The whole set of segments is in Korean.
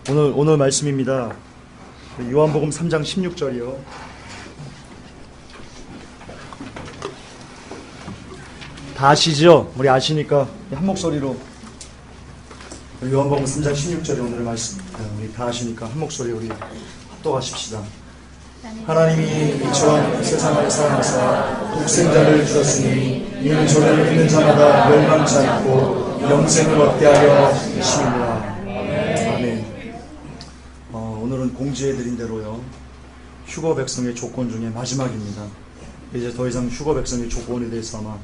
오늘 말씀입니다. 요한복음 3장 16절이요. 다 아시죠? 우리 아시니까 한 목소리로 요한복음 3장 16절이 오늘의 말씀입니다. 우리 다 아시니까 한 목소리 우리 합독하십시다. 하나님이 이처럼 세상을 사랑하사 독생자를 주셨으니 이는 저를 믿는 자마다 멸망치 않고 영생을 얻게 하려 하심이니라. 아멘. 오늘은 공지해드린 대로요, 휴거 백성의 조건 중에 마지막입니다. 이제 더 이상 휴거 백성의 조건에 대해서 아마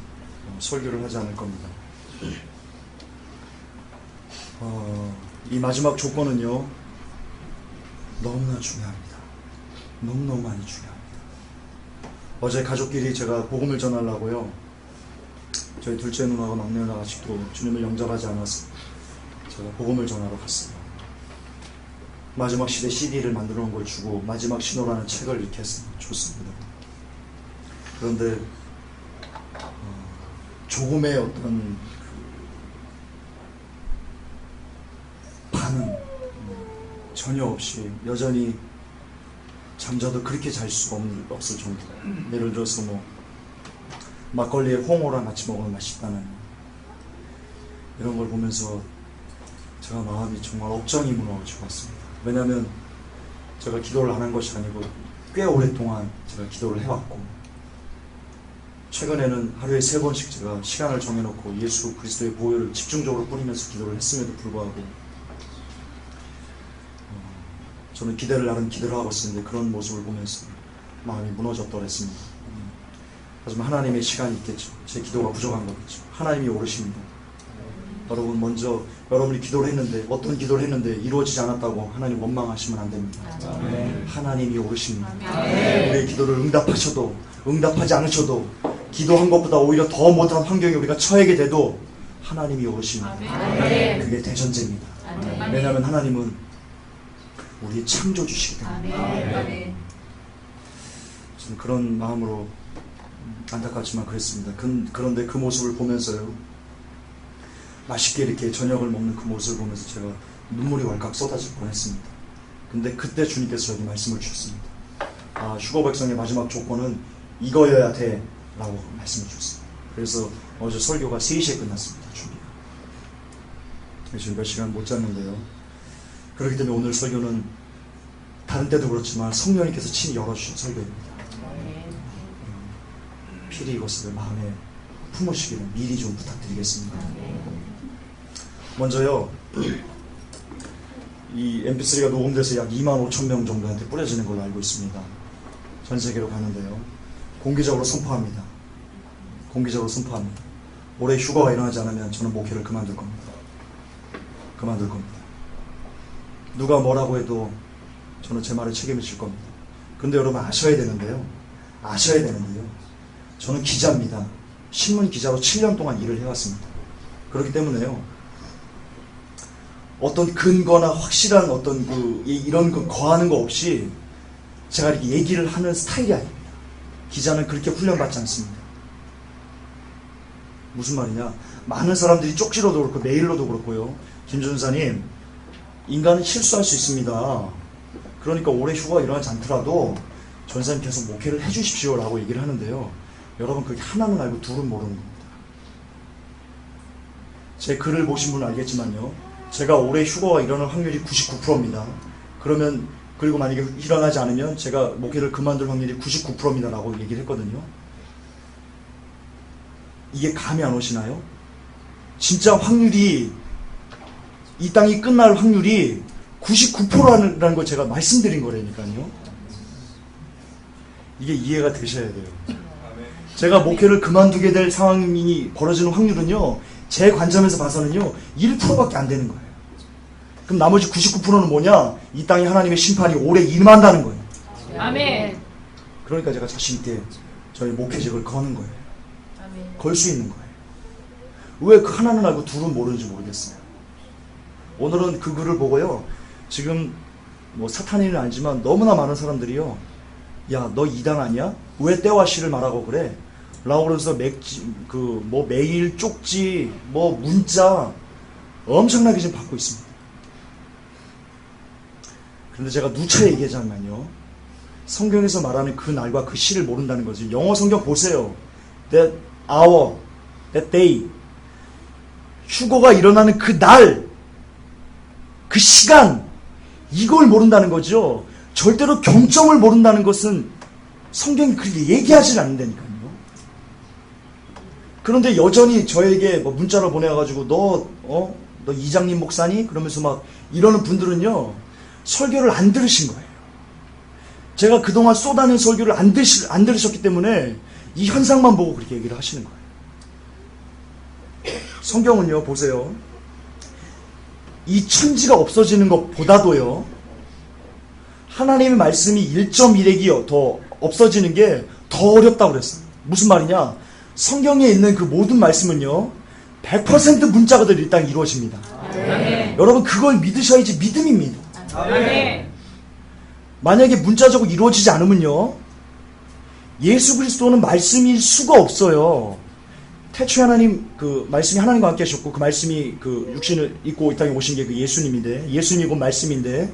설교를 하지 않을 겁니다. 이 마지막 조건은요, 너무나 중요합니다. 너무너무 많이 중요합니다. 어제 가족끼리 제가 복음을 전하려고요, 저희 둘째 누나가 막내 누나가 아직도 주님을 영접하지 않아서 제가 복음을 전하러 갔어요. 마지막 시대 CD를 만들어 놓은 걸 주고 마지막 신호라는 책을 이렇게 줬습니다. 그런데 조금의 어떤 반응 전혀 없이 여전히 잠자도 그렇게 잘 수가 없을 정도. 예를 들어서 막걸리에 홍어랑 같이 먹으면 맛있다는 이런 걸 보면서 제가 마음이 정말 억장이 무너지고 왔습니다. 왜냐하면 제가 기도를 안 한 것이 아니고 꽤 오랫동안 제가 기도를 해왔고, 최근에는 하루에 3번씩 제가 시간을 정해놓고 예수 그리스도의 보혈을 집중적으로 뿌리면서 기도를 했음에도 불구하고 저는 나름 기대를 하고 있었는데 그런 모습을 보면서 마음이 무너졌더랬습니다. 하지만 하나님의 시간이 있겠죠. 제 기도가 부족한 거겠죠. 하나님이 오르십니다. 여러분, 먼저 여러분이 기도를 했는데, 어떤 기도를 했는데 이루어지지 않았다고 하나님 원망하시면 안 됩니다. 아멘. 하나님이 오르십니다. 아멘. 우리의 기도를 응답하셔도 응답하지 않으셔도 기도한 것보다 오히려 더 못한 환경에 우리가 처하게 돼도 하나님이 오르십니다. 아멘. 그게 대전제입니다. 아멘. 왜냐하면 하나님은 우리의 창조주시기 때문에. 아멘. 저는 그런 마음으로 안타깝지만 그랬습니다. 그런데 그 모습을 보면서요, 맛있게 이렇게 저녁을 먹는 그 모습을 보면서 제가 눈물이 왈칵 쏟아질 뻔했습니다. 근데 그때 주님께서 저에게 말씀을 주셨습니다. 휴거 백성의 마지막 조건은 이거여야 돼 라고 말씀을 주셨습니다. 그래서 어제 설교가 3시에 끝났습니다. 준비가. 지금 몇 시간 못 잤는데요, 그렇기 때문에 오늘 설교는 다른 때도 그렇지만 성령님께서 친히 열어주신 설교입니다. 필히 이것을 마음에 품으시기를 미리 좀 부탁드리겠습니다. 먼저요, 이 mp3가 녹음돼서 약 25,000명 정도한테 뿌려지는 걸로 알고 있습니다. 전 세계로 가는데요, 공개적으로 선포합니다. 공개적으로 선포합니다. 올해 휴가가 일어나지 않으면 저는 목회를 그만둘 겁니다. 그만둘 겁니다. 누가 뭐라고 해도 저는 제 말을 책임을 질 겁니다. 근데 여러분 아셔야 되는데요, 저는 기자입니다. 신문 기자로 7년 동안 일을 해왔습니다. 그렇기 때문에요, 어떤 근거나 확실한 어떤 이런 거하는 거 없이 제가 이렇게 얘기를 하는 스타일이 아닙니다. 기자는 그렇게 훈련받지 않습니다. 무슨 말이냐, 많은 사람들이 쪽지로도 그렇고 메일로도 그렇고요, 김준사님, 인간은 실수할 수 있습니다. 그러니까 올해 휴가가 일어나지 않더라도 전사님 계속 목회를 해주십시오 라고 얘기를 하는데요, 여러분 그게 하나는 알고 둘은 모르는 겁니다. 제 글을 보신 분은 알겠지만요, 제가 올해 휴가가 일어날 확률이 99%입니다. 그리고 만약에 일어나지 않으면 제가 목회를 그만둘 확률이 99%입니다 라고 얘기를 했거든요. 이게 감이 안 오시나요? 진짜 확률이, 이 땅이 끝날 확률이 99%라는 걸 제가 말씀드린 거라니까요. 이게 이해가 되셔야 돼요. 제가 목회를 그만두게 될 상황이 벌어지는 확률은요, 제 관점에서 봐서는요 1%밖에 안 되는 거예요. 그럼 나머지 99%는 뭐냐? 이 땅에 하나님의 심판이 올해 임한다는 거예요. 아멘. 그러니까 제가 자신 있게 저희 목회직을 거는 거예요. 걸 수 있는 거예요. 왜 그 하나는 알고 둘은 모르는지 모르겠어요. 오늘은 그 글을 보고요, 지금 사탄인은 아니지만 너무나 많은 사람들이요, 야, 너 이단 아니야? 왜 때와 시를 말하고 그래? 라고 그래서 메일 쪽지, 문자 엄청나게 지금 받고 있습니다. 그런데 제가 누차 얘기하자면요, 성경에서 말하는 그 날과 그 시를 모른다는 거지. 영어 성경 보세요. That hour, that day. 휴거가 일어나는 그 날, 그 시간, 이걸 모른다는 거죠. 절대로 경점을 모른다는 것은 성경이 그렇게 얘기하지 않는다니까요. 그런데 여전히 저에게 뭐 문자로 보내가지고 너 이장님 목사니? 그러면서 막 이러는 분들은요, 설교를 안 들으신 거예요. 제가 그동안 쏟아낸 설교를 안 들으셨기 때문에 이 현상만 보고 그렇게 얘기를 하시는 거예요. 성경은요, 보세요. 이 천지가 없어지는 것보다도요, 하나님의 말씀이 1.1핵이 더 없어지는 게 더 어렵다고 그랬어요. 무슨 말이냐? 성경에 있는 그 모든 말씀은요, 100% 문자가 될 일단 이루어집니다. 아멘. 여러분, 그걸 믿으셔야지 믿음입니다. 아멘. 만약에 문자적으로 이루어지지 않으면요, 예수 그리스도는 말씀일 수가 없어요. 태초에 하나님, 그 말씀이 하나님과 함께 하셨고, 그 말씀이 그 육신을 입고 이 땅에 오신 게 그 예수님인데, 예수님이 곧 말씀인데,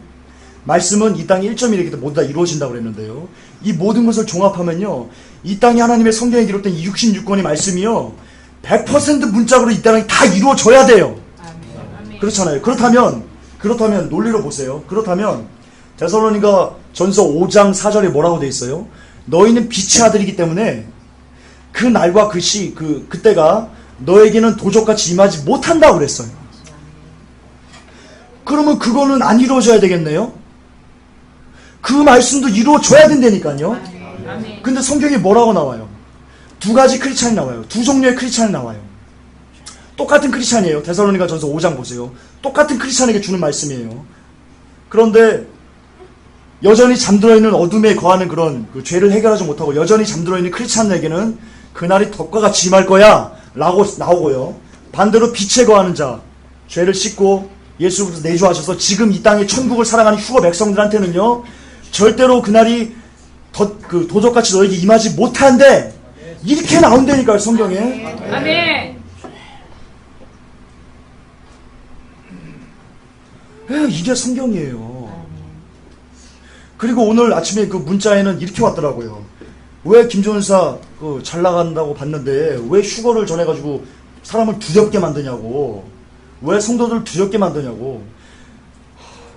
말씀은 이 땅에 1.1핵이 모두 다 이루어진다고 그랬는데요, 이 모든 것을 종합하면요, 이 땅에 하나님의 성경에 기록된 이 66권의 말씀이요, 100% 문자로 이 땅에 다 이루어져야 돼요. 아멘. 그렇잖아요. 그렇다면 논리로 보세요. 그렇다면 데살로니가 전서 5장 4절에 뭐라고 돼 있어요? 너희는 빛의 아들이기 때문에 그 날과 그 시, 그때가 너에게는 도적같이 임하지 못한다고 그랬어요. 그러면 그거는 안 이루어져야 되겠네요? 그 말씀도 이루어져야 된다니까요? 근데 성경에 뭐라고 나와요? 두 가지 크리스찬이 나와요. 두 종류의 크리스찬이 나와요. 똑같은 크리스찬이에요. 데살로니가 전서 5장 보세요. 똑같은 크리스찬에게 주는 말씀이에요. 그런데 여전히 잠들어 있는 어둠에 거하는 그런 그 죄를 해결하지 못하고 여전히 잠들어 있는 크리스찬에게는 그날이 덕과 같이 임할 거야 라고 나오고요. 반대로 빛에 거하는 자, 죄를 씻고 예수 그리스도 내주하셔서 지금 이 땅에 천국을 살아가는 휴거 백성들한테는요, 절대로 그날이 도적같이 너에게 임하지 못한데, 이렇게 나온다니까요, 성경에. 아멘. 이게 성경이에요. 그리고 오늘 아침에 그 문자에는 이렇게 왔더라고요. 왜 김종은사 잘 나간다고 봤는데 왜 휴거를 전해가지고 사람을 두렵게 만드냐고, 왜 성도들을 두렵게 만드냐고.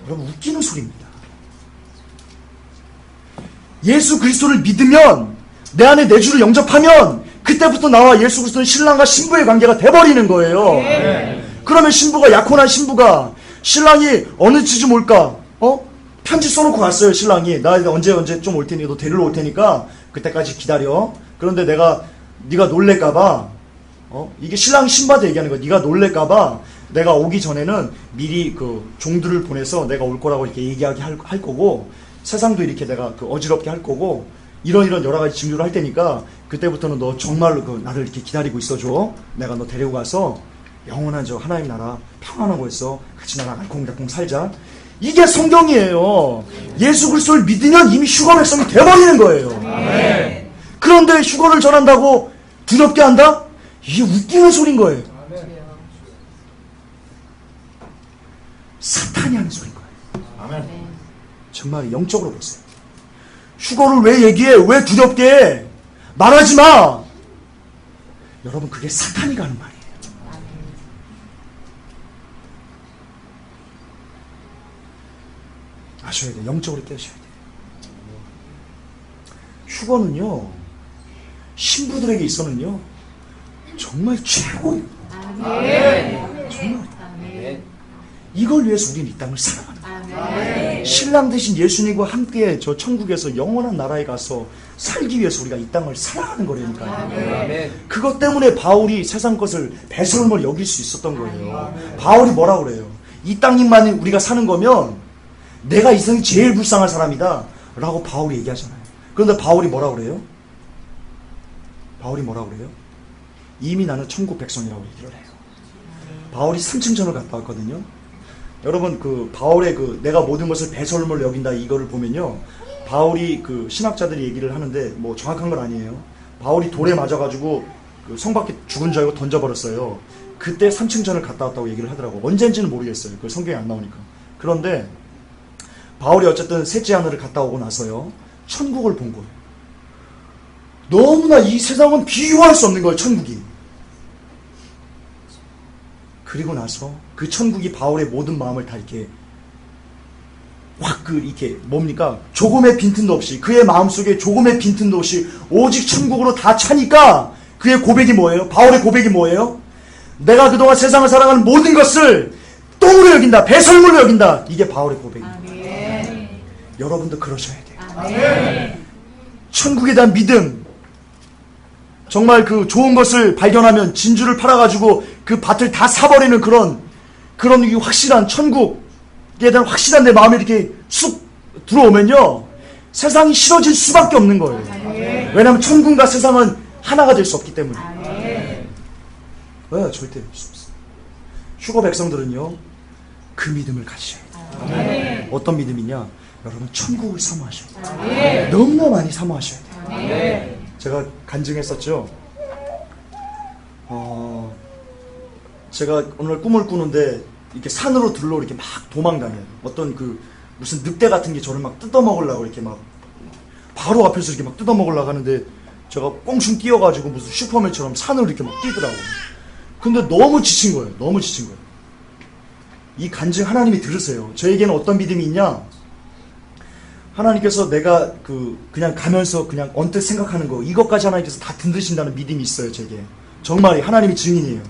여러분, 웃기는 소리입니다. 예수 그리스도를 믿으면, 내 안에 내 주를 영접하면 그때부터 나와 예수 그리스도는 신랑과 신부의 관계가 돼버리는 거예요. 그러면 신부가, 약혼한 신부가 신랑이 어느 쯤 올까? 편지 써놓고 갔어요. 신랑이 나 언제 좀 올 테니, 너 데리러 올 테니까 그때까지 기다려. 그런데 네가 놀랄까봐, 이게 신랑이 신부한테 얘기하는 거야. 네가 놀랄까봐 내가 오기 전에는 미리 그 종들을 보내서 내가 올 거라고 이렇게 얘기하게 할 거고, 세상도 이렇게 내가 어지럽게 할 거고, 이런 여러 가지 징조를 할 테니까 그때부터는 너 정말로 나를 이렇게 기다리고 있어줘. 내가 너 데리고 가서 영원한 저 하나님 나라 평안한 곳에서 같이 나랑 알콩달콩 살자. 이게 성경이에요. 예수 그리스도를 믿으면 이미 휴거 백성이 돼버리는 거예요. 아멘. 그런데 휴거를 전한다고 두렵게 한다? 이게 웃기는 소린 거예요. 사탄이 하는 소린 거예요. 아멘. 정말 영적으로 보세요. 휴거를 왜 얘기해? 왜 두렵게 해? 말하지 마! 여러분, 그게 사탄이 가는 말이에요. 아셔야 돼요. 영적으로 깨셔야 돼요. 휴거는요, 신부들에게 있어는요, 정말 최고예요. 정말. 이걸 위해서 우리는 이 땅을 살아가는 거예요. 신랑 되신 예수님과 함께 저 천국에서 영원한 나라에 가서 살기 위해서 우리가 이 땅을 살아가는 거라니까요. 그것 때문에 바울이 세상 것을 배설물 여길 수 있었던 거예요. 바울이 뭐라고 그래요? 이 땅만 우리가 사는 거면 내가 이 세상에 제일 불쌍한 사람이다 라고 바울이 얘기하잖아요. 그런데 바울이 뭐라고 그래요? 이미 나는 천국 백성이라고 얘기를 해요. 바울이 삼층전을 갔다 왔거든요. 여러분, 바울의 내가 모든 것을 배설물 여긴다 이거를 보면요, 바울이 신학자들이 얘기를 하는데 뭐 정확한 건 아니에요. 바울이 돌에 맞아가지고 성 밖에 죽은 줄 알고 던져버렸어요. 그때 삼층전을 갔다 왔다고 얘기를 하더라고. 언젠지는 모르겠어요. 그 성경에 안 나오니까. 그런데 바울이 어쨌든 셋째 하늘을 갔다 오고 나서요, 천국을 본 거예요. 너무나 이 세상은 비유할 수 없는 거예요, 천국이. 그리고 나서 그 천국이 바울의 모든 마음을 다 이렇게 확 이렇게 뭡니까? 조금의 빈틈도 없이, 그의 마음속에 조금의 빈틈도 없이 오직 천국으로 다 차니까 그의 고백이 뭐예요? 바울의 고백이 뭐예요? 내가 그동안 세상을 살아가는 모든 것을 똥으로 여긴다, 배설물로 여긴다. 이게 바울의 고백입니다. 아멘. 여러분도 그러셔야 돼요. 아멘. 천국에 대한 믿음, 정말 그 좋은 것을 발견하면 진주를 팔아가지고 그 밭을 다 사버리는 그런 확실한 천국에 대한 확실한 내 마음이 이렇게 쑥 들어오면요, 세상이 싫어질 수밖에 없는 거예요. 왜냐하면 천국과 세상은 하나가 될 수 없기 때문에. 왜? 절대 될 수 없어요. 휴거 백성들은요, 그 믿음을 가지셔야 돼요. 어떤 믿음이냐? 여러분, 천국을 사모하셔야 돼요. 너무나 많이 사모하셔야 돼요. 제가 간증했었죠. 제가 오늘 꿈을 꾸는데 이렇게 산으로 들러 이렇게 막 도망다녀요. 어떤 그 무슨 늑대 같은 게 저를 막 뜯어먹으려고 이렇게 막 바로 앞에서 이렇게 막 뜯어먹으려고 하는데 제가 꽁충 뛰어가지고 무슨 슈퍼맨처럼 산으로 이렇게 막 뛰더라고요. 근데 너무 지친 거예요. 너무 지친 거예요. 이 간증 하나님이 들으세요. 저에게는 어떤 믿음이 있냐? 하나님께서 내가 그냥 가면서 그냥 언뜻 생각하는 거, 이것까지 하나님께서 다 듣으신다는 믿음이 있어요, 제게. 정말 하나님이 증인이에요.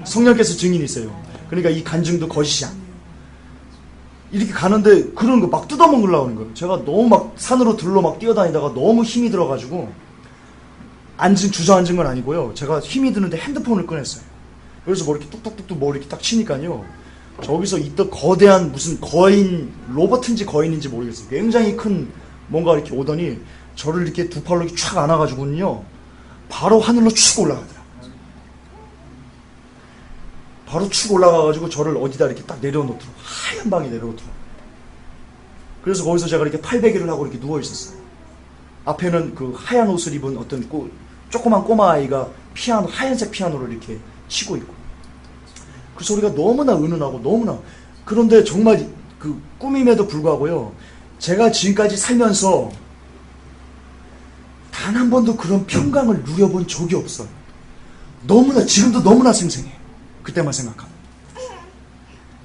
성령께서 증인이세요. 그러니까 이 간증도 거짓이 아니에요. 이렇게 가는데 그런 거 막 뜯어먹으려고 하는 거예요. 제가 너무 막 산으로 들러 막 뛰어다니다가 너무 힘이 들어가지고 주저앉은 건 아니고요. 제가 힘이 드는데 핸드폰을 꺼냈어요. 그래서 뭐 이렇게 뚝뚝뚝뚝 뭐 이렇게 딱 치니까요, 저기서 있던 거대한 무슨 거인, 로봇인지 거인인지 모르겠어요. 굉장히 큰 뭔가 이렇게 오더니 저를 이렇게 두 팔로 이렇게 촥 안아가지고는요, 바로 하늘로 축 올라가더라고요. 바로 축 올라가가지고 저를 어디다 이렇게 딱 내려놓더라고요. 하얀 방에 내려놓더라고요. 그래서 거기서 제가 이렇게 팔베개를 하고 이렇게 누워있었어요. 앞에는 그 하얀 옷을 입은 어떤 조그만 꼬마아이가 하얀색 피아노를 이렇게 치고 있고, 그 소리가 너무나 은은하고 너무나, 그런데 정말 그 꿈임에도 불구하고요, 제가 지금까지 살면서 단 한 번도 그런 평강을 누려본 적이 없어요. 너무나, 지금도 너무나 생생해요. 그때만 생각하면.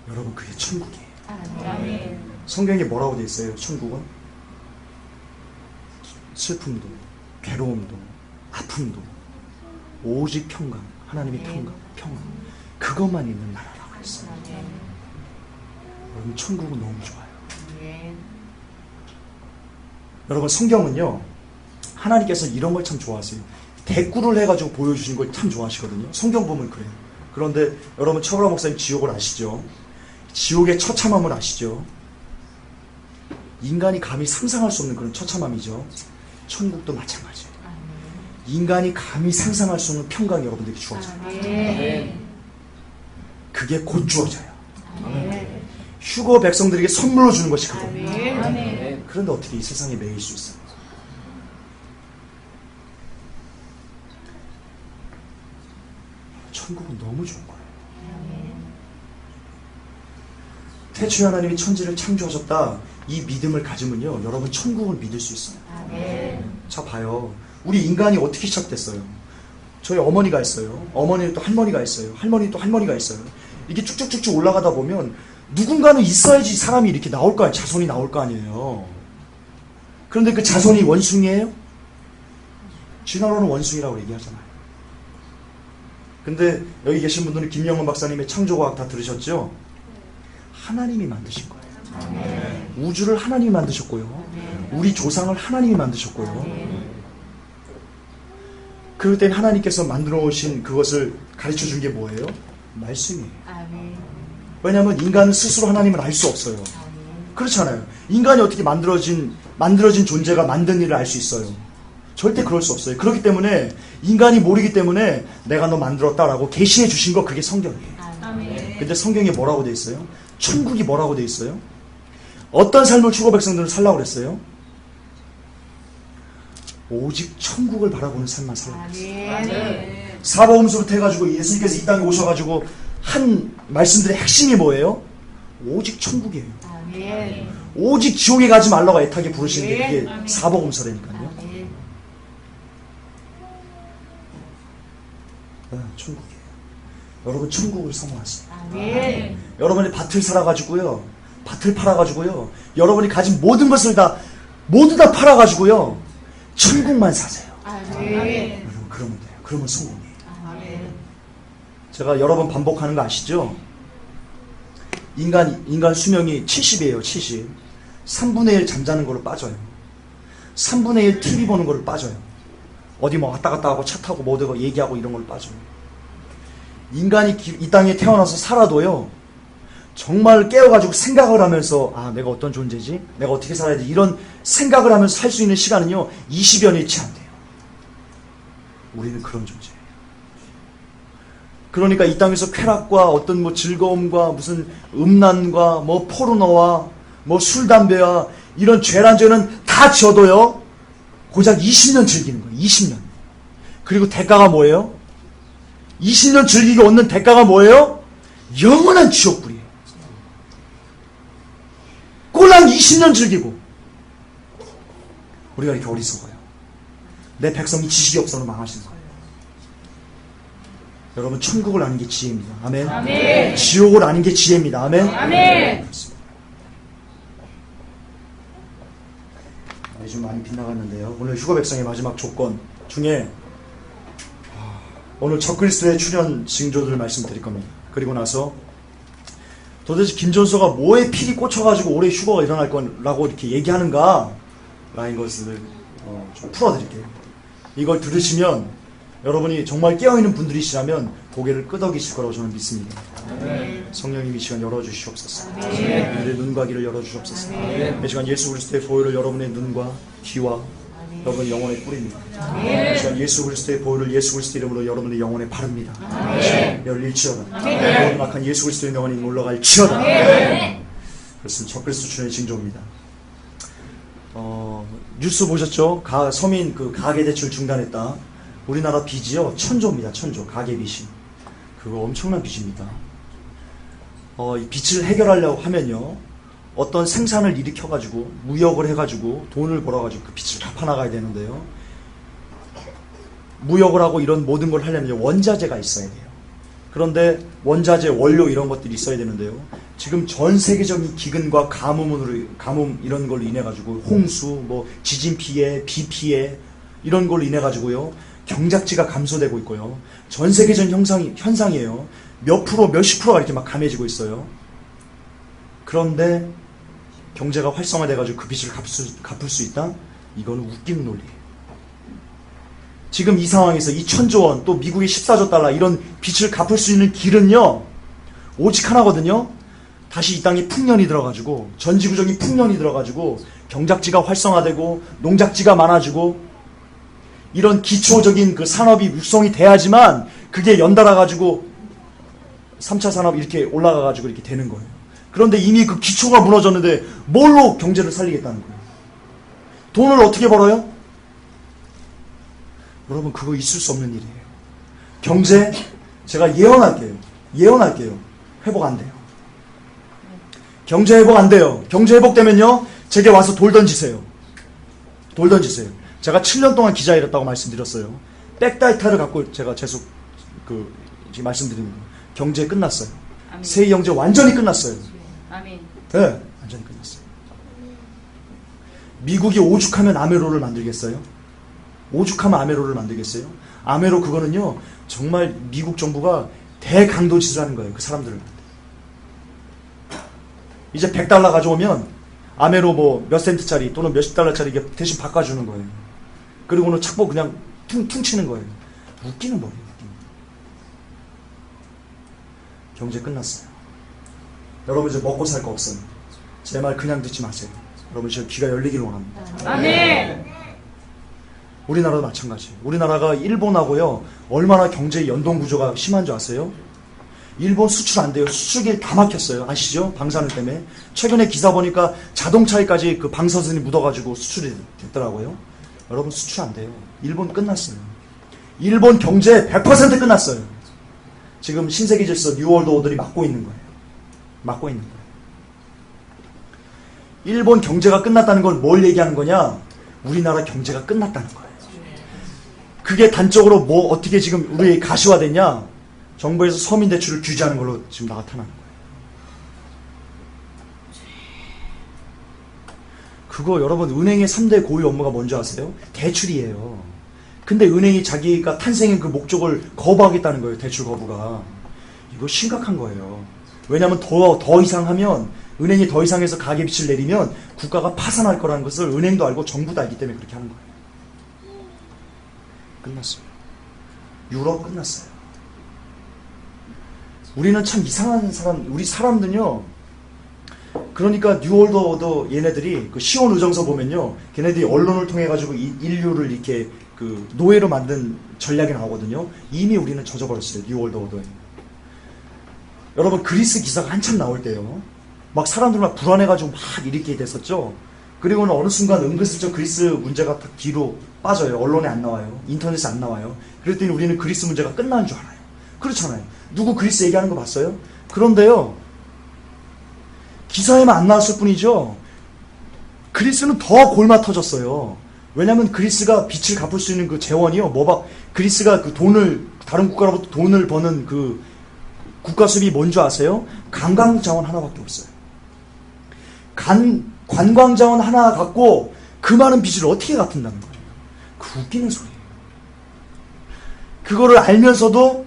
여러분, 그게 천국이에요. 아멘. 성경에 뭐라고 돼 있어요? 천국은 슬픔도, 괴로움도, 아픔도, 오직 평강, 하나님의 평강, 그것만 있는 나라라고 했어요. 여러분, 천국은 너무 좋아요. 여러분, 성경은요, 하나님께서 이런 걸 참 좋아하세요. 대꾸를 해가지고 보여주신 걸 참 좋아하시거든요. 성경 보면 그래요. 그런데 여러분, 최보라 목사님 지옥을 아시죠? 지옥의 처참함을 아시죠? 인간이 감히 상상할 수 없는 그런 처참함이죠. 천국도 마찬가지예요. 인간이 감히 상상할 수 없는 평강이 여러분들에게 주어져요. 그게 곧 주어져요. 휴거 백성들에게 선물로 주는 것이 그거예요. 그런데 어떻게 이 세상에 매일 수 있어요? 천국은 너무 좋은 거예요. 태초에 하나님이 천지를 창조하셨다, 이 믿음을 가지면요, 여러분 천국을 믿을 수 있어요. 자, 봐요. 우리 인간이 어떻게 시작됐어요? 저희 어머니가 있어요. 어머니는 또 할머니가 있어요. 할머니 또 할머니가 있어요. 이게 쭉쭉쭉쭉 올라가다 보면 누군가는 있어야지 사람이 이렇게 나올 거 아니에요. 자손이 나올 거 아니에요. 그런데 그 자손이 원숭이에요? 진화론은 원숭이라고 얘기하잖아요. 근데 여기 계신 분들은 김영은 박사님의 창조과학 다 들으셨죠? 하나님이 만드신 거예요. 우주를 하나님이 만드셨고요. 우리 조상을 하나님이 만드셨고요. 그럴 땐 하나님께서 만들어 오신 그것을 가르쳐 준 게 뭐예요? 말씀이에요. 왜냐하면 인간은 스스로 하나님을 알 수 없어요. 그렇잖아요. 인간이 어떻게 만들어진 존재가 만든 일을 알 수 있어요? 절대 그럴 수 없어요. 그렇기 때문에 인간이 모르기 때문에 내가 너 만들었다라고 계시해 주신 거, 그게 성경이에요. 근데 성경에 뭐라고 돼 있어요? 천국이 뭐라고 돼 있어요? 어떤 삶을 휴거 백성들은 살라고 그랬어요? 오직 천국을 바라보는 삶만 살라고 그랬어요. 사복음서부터 해가지고 예수님께서 이 땅에 오셔가지고 한 말씀들의 핵심이 뭐예요? 오직 천국이에요. 오직 지옥에 가지 말라고 애타게 부르시는 게 그게 사복음서라니까요. 천국이에요. 여러분 천국을 사모하세요. 여러분이 밭을 살아가지고요, 밭을 팔아가지고요, 여러분이 가진 모든 것을 모두 다 팔아가지고요, 천국만 사세요. 여러분 그러면 돼요. 그러면 성공이에요. 제가 여러 번 반복하는 거 아시죠? 인간 수명이 70이에요. 70. 3분의 1 잠자는 걸로 빠져요. 3분의 1 TV 보는 걸로 빠져요. 어디 뭐 왔다 갔다 하고 차 타고 뭐 어디고 얘기하고 이런 걸로 빠져요. 인간이 이 땅에 태어나서 살아도요, 정말 깨어가지고 생각을 하면서, 아, 내가 어떤 존재지? 내가 어떻게 살아야 지 이런 생각을 하면서 살 수 있는 시간은요, 20여 년이 채 안 돼요. 우리는 그런 존재예요. 그러니까 이 땅에서 쾌락과 어떤 뭐 즐거움과 무슨 음란과 뭐 포르노와 뭐 술, 담배와 이런 죄란 죄는 다 지어도요, 고작 20년 즐기는 거예요. 20년. 그리고 대가가 뭐예요? 20년 즐기고 얻는 대가가 뭐예요? 영원한 지옥불이에요. 꼴랑 20년 즐기고. 우리가 이렇게 어리석어요. 내 백성이 지식이 없어서 망하시는 거예요. 여러분 천국을 아는 게 지혜입니다. 아멘. 아멘. 지옥을 아는 게 지혜입니다. 아멘. 아멘. 좀 많이 빗나갔는데요. 오늘 휴거 백성의 마지막 조건 중에 오늘 적그리스도의 출현 징조들을 말씀드릴 겁니다. 그리고 나서 도대체 김전서가 뭐에 필이 꽂혀가지고 올해 휴거가 일어날 거라고 이렇게 얘기하는가 라는 것을 좀 풀어드릴게요. 이걸 들으시면 여러분이 정말 깨어있는 분들이시라면 고개를 끄덕이실 거라고 저는 믿습니다. 성령님 이 시간 열어주시옵소서. 우리의 눈과 귀를 열어주시옵소서. 이 시간 예수 그리스도의 보혈을 여러분의 눈과 귀와 여러분의 영혼에 뿌립니다. 이 시간 예수 그리스도의 보혈을 예수 그리스도 이름으로 여러분의 영혼에 바릅니다. 열릴지어다. 모든 악한 예수 그리스도의 명언이 올라갈지어다. 그렇습니다. 적그리스도 출현의 징조입니다. 뉴스 보셨죠? 서민 가계대출 중단했다. 우리나라 빚이요, 천조입니다. 천조. 가계빚이. 그거 엄청난 빚입니다. 이 빚을 해결하려고 하면요, 어떤 생산을 일으켜가지고, 무역을 해가지고, 돈을 벌어가지고 그 빚을 갚아나가야 되는데요. 무역을 하고 이런 모든 걸 하려면 원자재가 있어야 돼요. 그런데 원자재, 원료 이런 것들이 있어야 되는데요. 지금 전 세계적인 기근과 가뭄 이런 걸로 인해가지고, 홍수, 뭐, 지진 피해, 비 피해, 이런 걸로 인해가지고요. 경작지가 감소되고 있고요. 전 세계적인 현상이에요. 몇십 프로가 이렇게 막 감해지고 있어요. 그런데 경제가 활성화돼가지고 그 빚을 갚을 수 있다? 이거는 웃기는 논리예요. 지금 이 상황에서 이 1000조 원, 또 미국의 14조 달러 이런 빚을 갚을 수 있는 길은요, 오직 하나거든요. 다시 이 땅에 풍년이 들어가지고, 전지구적인 풍년이 들어가지고, 경작지가 활성화되고, 농작지가 많아지고, 이런 기초적인 그 산업이 육성이 돼야지만 그게 연달아가지고 3차 산업 이렇게 올라가가지고 이렇게 되는 거예요. 그런데 이미 그 기초가 무너졌는데 뭘로 경제를 살리겠다는 거예요? 돈을 어떻게 벌어요? 여러분 그거 있을 수 없는 일이에요. 경제 제가 예언할게요. 회복 안 돼요. 경제 회복 안 돼요. 경제 회복되면요, 제게 와서 돌 던지세요. 제가 7년 동안 기자 일했다고 말씀드렸어요. 백다이터를 갖고 제가 계속 지금 말씀드리는 거예요. 경제 끝났어요. 아멘. 세계 경제 완전히 끝났어요. 아멘. 네, 완전히 끝났어요. 미국이 오죽하면 아메로를 만들겠어요? 아메로 그거는요, 정말 미국 정부가 대강도 지수하는 거예요. 그 사람들을. 이제 100달러 가져오면 아메로 뭐 몇 센트짜리 또는 몇십 달러짜리 대신 바꿔주는 거예요. 그리고는 착복 그냥 퉁치는 거예요. 웃기는 거예요. 경제 끝났어요. 여러분 이제 먹고 살 거 없어요. 제 말 그냥 듣지 마세요. 여러분 저 귀가 열리길 원합니다. 아멘. 우리나라도 마찬가지예요. 우리나라가 일본하고요, 얼마나 경제 연동 구조가 심한 줄 아세요? 일본 수출 안 돼요. 수출길 다 막혔어요. 아시죠? 방사능 때문에. 최근에 기사 보니까 자동차에까지 그 방사선이 묻어가지고 수출이 됐더라고요. 여러분 수출 안 돼요. 일본 끝났어요. 일본 경제 100% 끝났어요. 지금 신세계 질서 뉴월드 오더리 막고 있는 거예요. 일본 경제가 끝났다는 걸 뭘 얘기하는 거냐? 우리나라 경제가 끝났다는 거예요. 그게 단적으로 뭐 어떻게 지금 우리 가시화됐냐? 정부에서 서민 대출을 규제하는 걸로 지금 나타나는 거예요. 그거 여러분, 은행의 3대 고유 업무가 뭔지 아세요? 대출이에요. 근데 은행이 자기가 탄생의 그 목적을 거부하겠다는 거예요. 대출 거부가. 이거 심각한 거예요. 왜냐하면 더 이상 하면, 은행이 더 이상해서 가계빚을 내리면 국가가 파산할 거라는 것을 은행도 알고 정부도 알기 때문에 그렇게 하는 거예요. 끝났어요. 유럽 끝났어요. 우리는 참 이상한 사람, 우리 사람들은요, 그러니까 뉴월드 오더 얘네들이 그 시온 의정서 보면요, 걔네들이 언론을 통해 가지고 인류를 이렇게 그 노예로 만든 전략이 나오거든요. 이미 우리는 젖어버렸어요. 뉴월드 오더에. 여러분, 그리스 기사가 한참 나올 때요, 막 사람들 막 불안해가지고 막 이렇게 됐었죠. 그리고는 어느 순간 은근슬쩍 그리스 문제가 다 뒤로 빠져요. 언론에 안 나와요. 인터넷에 안 나와요. 그랬더니 우리는 그리스 문제가 끝난 줄 알아요. 그렇잖아요. 누구 그리스 얘기하는 거 봤어요? 그런데요, 기사에만 안 나왔을 뿐이죠, 그리스는 더 골마 터졌어요. 왜냐면 그리스가 빚을 갚을 수 있는 그 재원이요, 그리스가 그 돈을, 다른 국가로부터 돈을 버는 그 국가 수입이 뭔지 아세요? 관광 자원 하나밖에 없어요. 관광 자원 하나 갖고 그 많은 빚을 어떻게 갚는다는 거예요? 그 웃기는 소리예요. 그거를 알면서도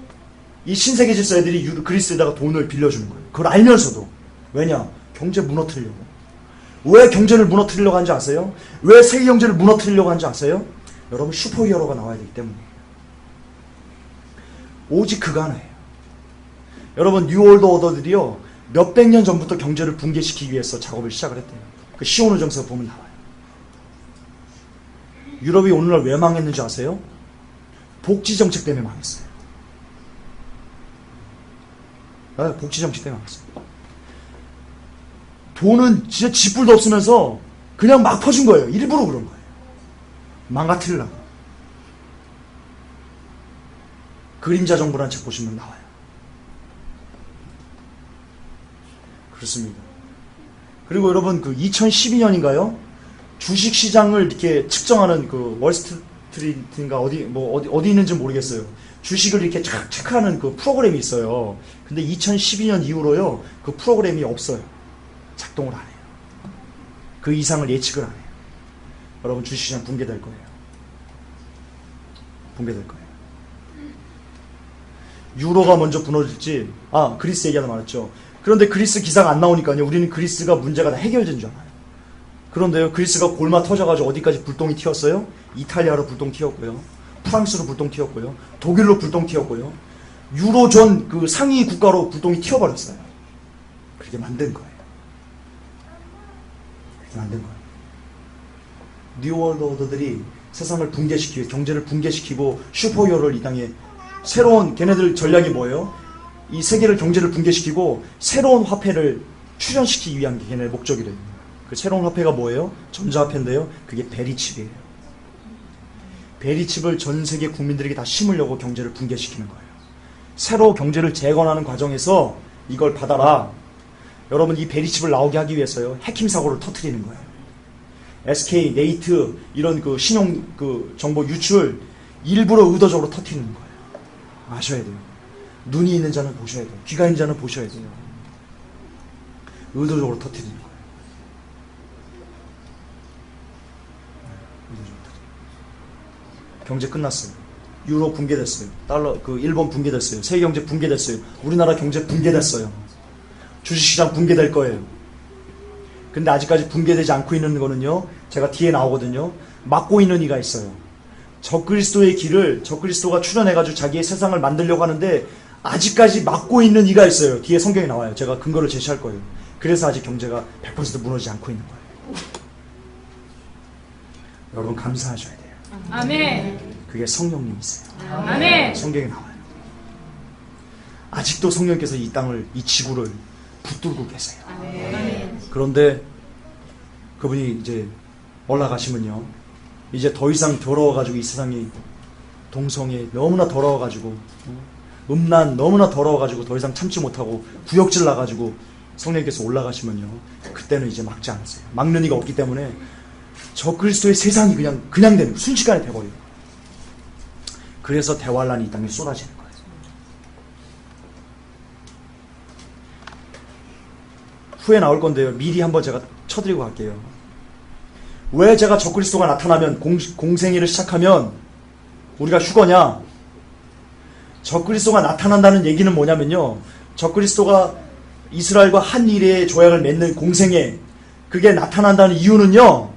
이 신세계 질서 애들이 그리스에다가 돈을 빌려주는 거예요. 그걸 알면서도. 왜냐? 경제 무너뜨리려고. 왜 경제를 무너뜨리려고 하는지 아세요? 왜 세계 경제를 무너뜨리려고 하는지 아세요? 여러분, 슈퍼히어로가 나와야 되기 때문이에요. 오직 그가 하나예요. 여러분, 뉴월드 오더들이요, 몇백 년 전부터 경제를 붕괴시키기 위해서 작업을 시작을 했대요. 그 시온 의정서 보면 나와요. 유럽이 오늘날 왜 망했는지 아세요? 복지 정책 때문에 망했어요. 복지 정책 때문에 망했어요. 돈은 진짜 지뿔도 없으면서 그냥 막 퍼준 거예요. 일부러 그런 거예요. 망가뜨리려고. 그림자 정부라는 책 보시면 나와요. 그렇습니다. 그리고 여러분, 그 2012년인가요? 주식시장을 이렇게 측정하는 그 월스트리트인가 어디 있는지 모르겠어요. 주식을 이렇게 쫙 체크하는 그 프로그램이 있어요. 근데 2012년 이후로요, 그 프로그램이 없어요. 작동을 안 해요. 그 이상을 예측을 안 해요. 여러분, 주식시장 붕괴될 거예요. 붕괴될 거예요. 유로가 먼저 무너질지, 그리스 얘기하다 말았죠. 그런데 그리스 기사가 안 나오니까요, 우리는 그리스가 문제가 다 해결된 줄 알아요. 그런데요, 그리스가 골마 터져가지고 어디까지 불똥이 튀었어요? 이탈리아로 불똥 튀었고요, 프랑스로 불똥 튀었고요, 독일로 불똥 튀었고요, 유로존 그 상위 국가로 불똥이 튀어버렸어요. 그렇게 만든 거예요. 그렇게 만든 거예요. 뉴월드 오더들이 세상을 붕괴시키고, 경제를 붕괴시키고, 슈퍼히어로를 이 땅에, 새로운, 걔네들 전략이 뭐예요? 이 세계를, 경제를 붕괴시키고 새로운 화폐를 출현시키기 위한 게 걔네의 목적이래요. 그 새로운 화폐가 뭐예요? 전자화폐인데요, 그게 베리칩이에요. 베리칩을 전 세계 국민들에게 다 심으려고 경제를 붕괴시키는 거예요. 새로 경제를 재건하는 과정에서 이걸 받아라. 여러분, 이 베리칩을 나오게 하기 위해서요, 해킹사고를 터뜨리는 거예요. SK, 네이트, 이런 그 신용 그 정보 유출 일부러 의도적으로 터뜨리는 거예요. 아셔야 돼요. 눈이 있는 자는 보셔야 돼요. 귀가 있는 자는 보셔야 돼요. 의도적으로 터뜨리는 거예요. 경제 끝났어요. 유로 붕괴됐어요. 달러, 일본 붕괴됐어요. 세계 경제 붕괴됐어요. 우리나라 경제 붕괴됐어요. 주식시장 붕괴될 거예요. 근데 아직까지 붕괴되지 않고 있는 거는요, 제가 뒤에 나오거든요, 막고 있는 이가 있어요. 적그리스도의 길을, 적그리스도가 출현해가지고 자기의 세상을 만들려고 하는데 아직까지 막고 있는 이가 있어요. 뒤에 성경에 나와요. 제가 근거를 제시할 거예요. 그래서 아직 경제가 100% 무너지지 않고 있는 거예요. 여러분, 감사하셔야 돼요. 아멘. 그게 성령님이세요. 아멘. 성경에 나와요. 아직도 성령께서 이 땅을, 이 지구를 붙들고 계세요. 아멘. 그런데 그분이 이제 올라가시면요, 이제 더 이상 더러워가지고 이 세상이, 동성애 너무나 더러워가지고, 음란 너무나 더러워가지고 더 이상 참지 못하고 구역질 나가지고 성령님께서 올라가시면요, 그때는 이제 막지 않으세요. 막는 이가 없기 때문에 적그리스도의 세상이 그냥 되는 거예요. 순식간에 돼버려요. 그래서 대환란이 이 땅에 쏟아지는 거예요. 후에 나올 건데요, 미리 한번 제가 쳐드리고 갈게요. 왜 제가 적그리스도가 나타나면 공생애를 시작하면 우리가 휴거냐? 적그리스도가 나타난다는 얘기는 뭐냐면요, 적그리스도가 이스라엘과 한 일의 조약을 맺는 공생애, 그게 나타난다는 이유는요,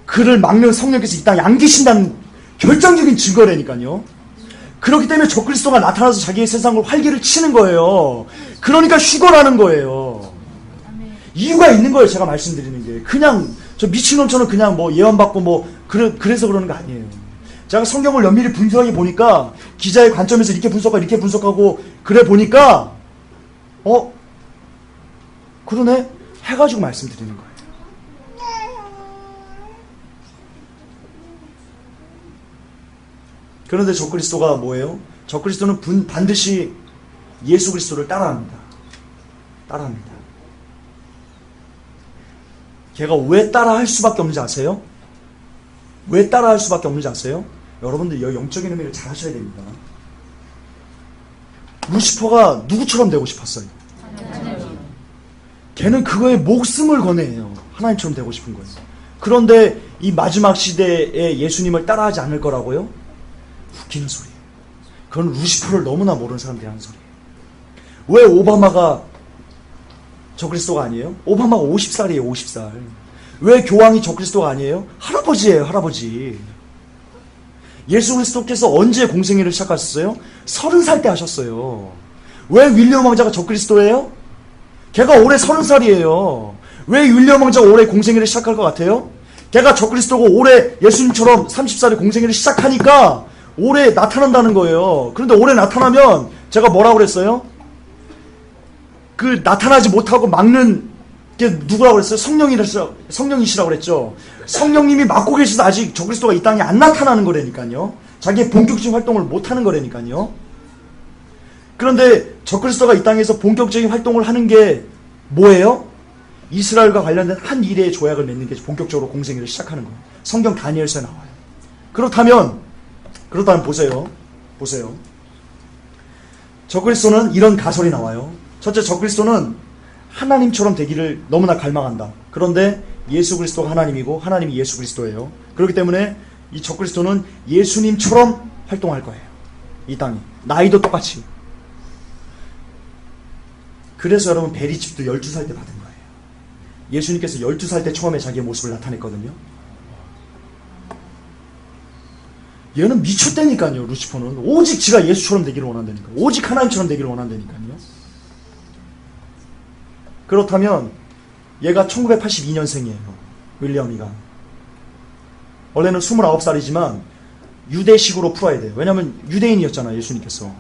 그를 막는 성령께서 이 땅에 안 계신다는 결정적인 증거라니까요. 그렇기 때문에 적그리스도가 나타나서 자기의 세상을 활기를 치는 거예요. 그러니까 휴거라는 거예요. 이유가 있는 거예요. 제가 말씀드리는 게 그냥 저 미친놈처럼 그냥 뭐 예언받고 뭐 그래서 그러는 거 아니에요. 제가 성경을 면밀히 분석해 보니까, 기자의 관점에서 이렇게 분석하고 그래 보니까 그러네 해가지고 말씀드리는 거예요. 그런데 적그리스도가 뭐예요? 적그리스도는 반드시 예수 그리스도를 따라합니다. 걔가 왜 따라할 수밖에 없는지 아세요? 왜 따라할 수밖에 없는지 아세요? 여러분들 영적인 의미를 잘 하셔야 됩니다. 루시퍼가 누구처럼 되고 싶었어요? 걔는 그거에 목숨을 거네요. 하나님처럼 되고 싶은 거예요. 그런데 이 마지막 시대에 예수님을 따라하지 않을 거라고요? 웃기는 소리예요. 그건 루시퍼를 너무나 모르는 사람들이 하는 소리예요. 왜 오바마가 적그리스도가 아니에요? 오바마가 50살이에요. 50살. 왜 교황이 적그리스도가 아니에요? 할아버지예요. 할아버지. 예수 그리스도께서 언제 공생애를 시작하셨어요? 30살 때 하셨어요. 왜 윌리엄 왕자가 적그리스도예요? 걔가 올해 30살이에요. 왜 윌리엄 왕자가 올해 공생애를 시작할 것 같아요? 걔가 적그리스도고 올해 예수님처럼 30살에 공생애를 시작하니까 올해 나타난다는 거예요. 그런데 올해 나타나면 제가 뭐라고 그랬어요? 그 나타나지 못하고 막는 게 누구라고 그랬어요? 성령이시라고 그랬죠. 성령님이 막고 계셔서 아직 적그리스도가 이 땅에 안 나타나는 거라니까요. 자기의 본격적인 활동을 못하는 거라니까요. 그런데 적그리스도가 이 땅에서 본격적인 활동을 하는 게 뭐예요? 이스라엘과 관련된 한 일의 조약을 맺는 게 본격적으로 공생애를 시작하는 거예요. 성경 다니엘서에 나와요. 그렇다면 보세요. 적그리스도는 이런 가설이 나와요. 첫째, 적그리스도는 하나님처럼 되기를 너무나 갈망한다. 그런데 예수 그리스도가 하나님이고 하나님이 예수 그리스도예요. 그렇기 때문에 이 적그리스도는 예수님처럼 활동할 거예요. 이 땅에. 나이도 똑같이. 그래서 여러분 베리집도 12살 때 받은 거예요. 예수님께서 12살 때 처음에 자기의 모습을 나타냈거든요. 얘는 미쳤다니까요. 루시퍼는 오직 지가 예수처럼 되기를 원한다니까. 오직 하나님처럼 되기를 원한다니까요. 그렇다면 얘가 1982년생이에요. 윌리엄이가. 원래는 29살이지만 유대식으로 풀어야 돼요. 왜냐하면 유대인이었잖아요. 예수님께서.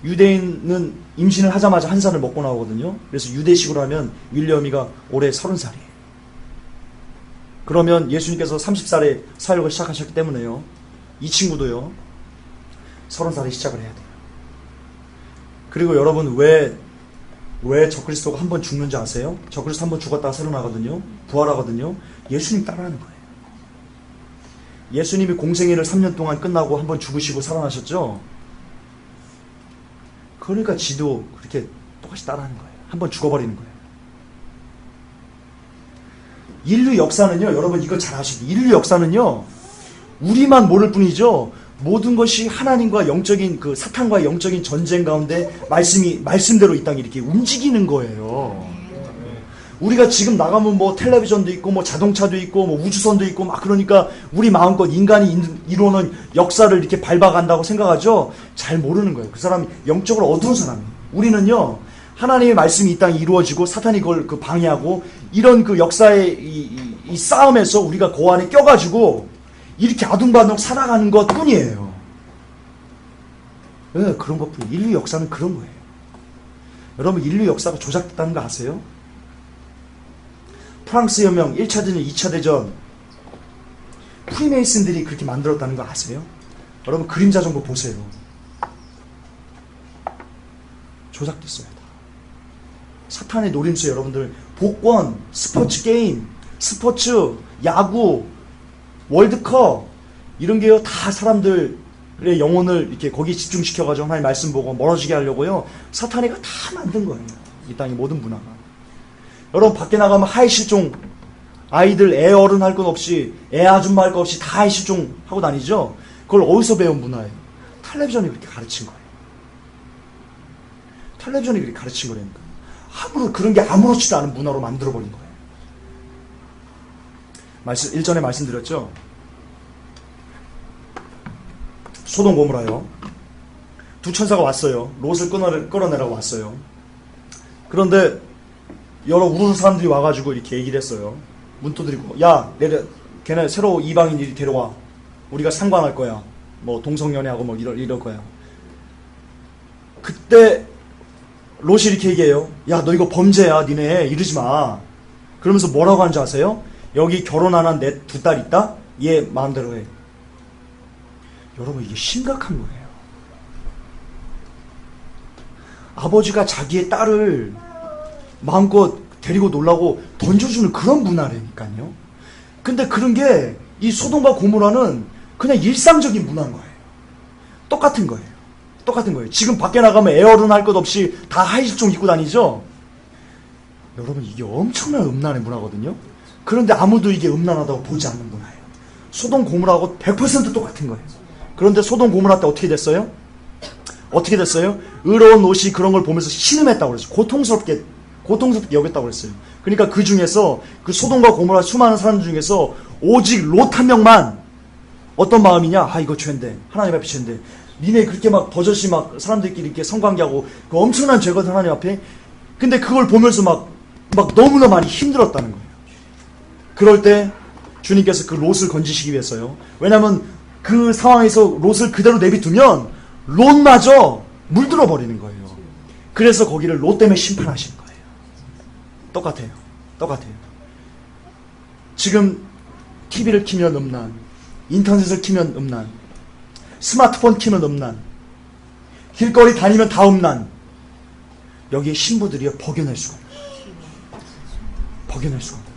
유대인은 임신을 하자마자 한 살을 먹고 나오거든요. 그래서 유대식으로 하면 윌리엄이가 올해 30살이에요. 그러면 예수님께서 30살에 사역을 시작하셨기 때문에요. 이 친구도요. 30살에 시작을 해야 돼요. 그리고 여러분 왜 적그리스도가 한 번 죽는지 아세요? 적그리스도 한 번 죽었다가 살아나거든요. 부활하거든요. 예수님 따라하는 거예요. 예수님이 공생애를 3년 동안 끝나고 한 번 죽으시고 살아나셨죠? 그러니까 지도 그렇게 똑같이 따라하는 거예요. 한 번 죽어버리는 거예요. 인류 역사는요, 여러분 이거 잘 아시죠? 인류 역사는요, 우리만 모를 뿐이죠. 모든 것이 하나님과 영적인 그 사탄과의 영적인 전쟁 가운데 말씀대로 이 땅이 이렇게 움직이는 거예요. 우리가 지금 나가면 뭐 텔레비전도 있고 뭐 자동차도 있고 뭐 우주선도 있고 막 그러니까 우리 마음껏 인간이 이루는 역사를 이렇게 밟아간다고 생각하죠? 잘 모르는 거예요. 그 사람이 영적으로 어두운 사람이에요. 우리는요, 하나님의 말씀이 이 땅에 이루어지고 사탄이 그걸 방해하고 이런 그 역사의 이 싸움에서 우리가 그 안에 껴가지고 이렇게 아둥바둥 살아가는 것 뿐이에요. 네, 그런 것 뿐이에요. 인류 역사는 그런 거예요. 여러분, 인류 역사가 조작됐다는 거 아세요? 프랑스 혁명 1차 대전, 2차 대전 프리메이슨들이 그렇게 만들었다는 거 아세요? 여러분 그림자 정보 보세요. 조작됐어요. 다. 사탄의 노림수에 여러분들 복권, 스포츠 게임, 스포츠, 야구, 월드컵 이런 게요 다 사람들의 영혼을 이렇게 거기 집중시켜가지고 하나님 말씀 보고 멀어지게 하려고요 사탄이가 다 만든 거예요. 이 땅의 모든 문화가. 여러분 밖에 나가면 하이 실종 아이들 애 어른 할 것 없이 애 아줌마 할 것 없이 다 하이 실종 하고 다니죠. 그걸 어디서 배운 문화예요? 텔레비전이 그렇게 가르친 거예요. 텔레비전이 그렇게 가르친 거라니까. 그런 게 아무렇지도 않은 문화로 만들어버린 거예요. 일전에 말씀드렸죠. 소돔 고모라요. 두 천사가 왔어요. 롯을 끌어내라고 왔어요. 그런데 여러 우르는 사람들이 와가지고 이렇게 얘기를 했어요. 문 두드리고 야 걔네 새로 이방인들이 데려와. 우리가 상관할 거야. 뭐 동성연애하고 뭐 이럴 거야. 그때 롯이 이렇게 얘기해요. 야 너 이거 범죄야 니네 이러지 마. 그러면서 뭐라고 하는지 아세요? 여기 결혼 안 한 내 두 딸 있다? 얘 마음대로 해. 여러분 이게 심각한 거예요. 아버지가 자기의 딸을 마음껏 데리고 놀라고 던져주는 그런 문화라니까요. 근데 그런 게 이 소돔과 고모라는 그냥 일상적인 문화인 거예요. 똑같은 거예요. 똑같은 거예요. 지금 밖에 나가면 애어른 할 것 없이 다 하이힐종 입고 다니죠. 여러분 이게 엄청난 음란의 문화거든요. 그런데 아무도 이게 음란하다고 보지 않는 문화예요. 소돔 고모라하고 100% 똑같은 거예요. 그런데 소돔 고모라 때 어떻게 됐어요? 어떻게 됐어요? 의로운 롯이 그런 걸 보면서 신음했다고 그랬어요. 고통스럽게 여겼다고 그랬어요. 그러니까 그 중에서 그 소돔과 고모라 수많은 사람 중에서 오직 롯 한 명만 어떤 마음이냐? 이거 죄인데 하나님 앞에 죄인데 니네 그렇게 막 버젓이 막 사람들끼리 이렇게 성관계하고 그 엄청난 죄거든 하나님 앞에. 근데 그걸 보면서 막 너무나 많이 힘들었다는 거예요. 그럴 때 주님께서 그 롯을 건지시기 위해서요. 왜냐하면 그 상황에서 롯을 그대로 내비두면 롯마저 물들어 버리는 거예요. 그래서 거기를 롯 때문에 심판하시는 거예요. 똑같아요. 지금 TV를 키면 음란, 인터넷을 키면 음란, 스마트폰 키면 음란, 길거리 다니면 다 음란. 여기에 신부들이요 버겨낼 수가 없어요.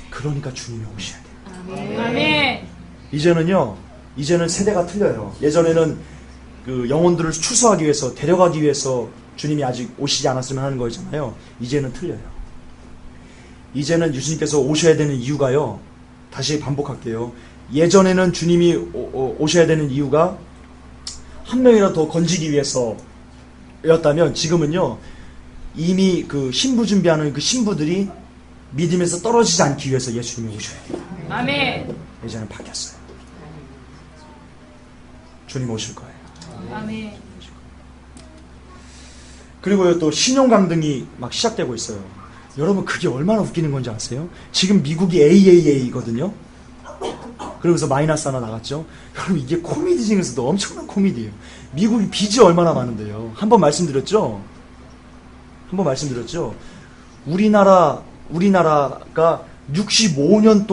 그러니까 주님이 오셔야 돼요. 아멘. 이제는 세대가 틀려요. 예전에는 그 영혼들을 추수하기 위해서 데려가기 위해서 주님이 아직 오시지 않았으면 하는 거잖아요. 이제는 틀려요. 이제는 예수님께서 오셔야 되는 이유가요. 다시 반복할게요. 예전에는 주님이 오셔야 되는 이유가 한 명이라도 더 건지기 위해서였다면 지금은요. 이미 그 신부 준비하는 그 신부들이 믿음에서 떨어지지 않기 위해서 예수님이 오셔야 돼요. 아멘. 예전엔 바뀌었어요. 주님 오실 거예요. 아멘. 그리고요 또 신용 강등이 막 시작되고 있어요. 여러분 그게 얼마나 웃기는 건지 아세요? 지금 미국이 AAA거든요. 그러면서 마이너스 하나 나갔죠. 여러분 이게 코미디 중에서도 엄청난 코미디예요. 미국이 빚이 얼마나 많은데요. 한번 말씀드렸죠. 우리나라가 65년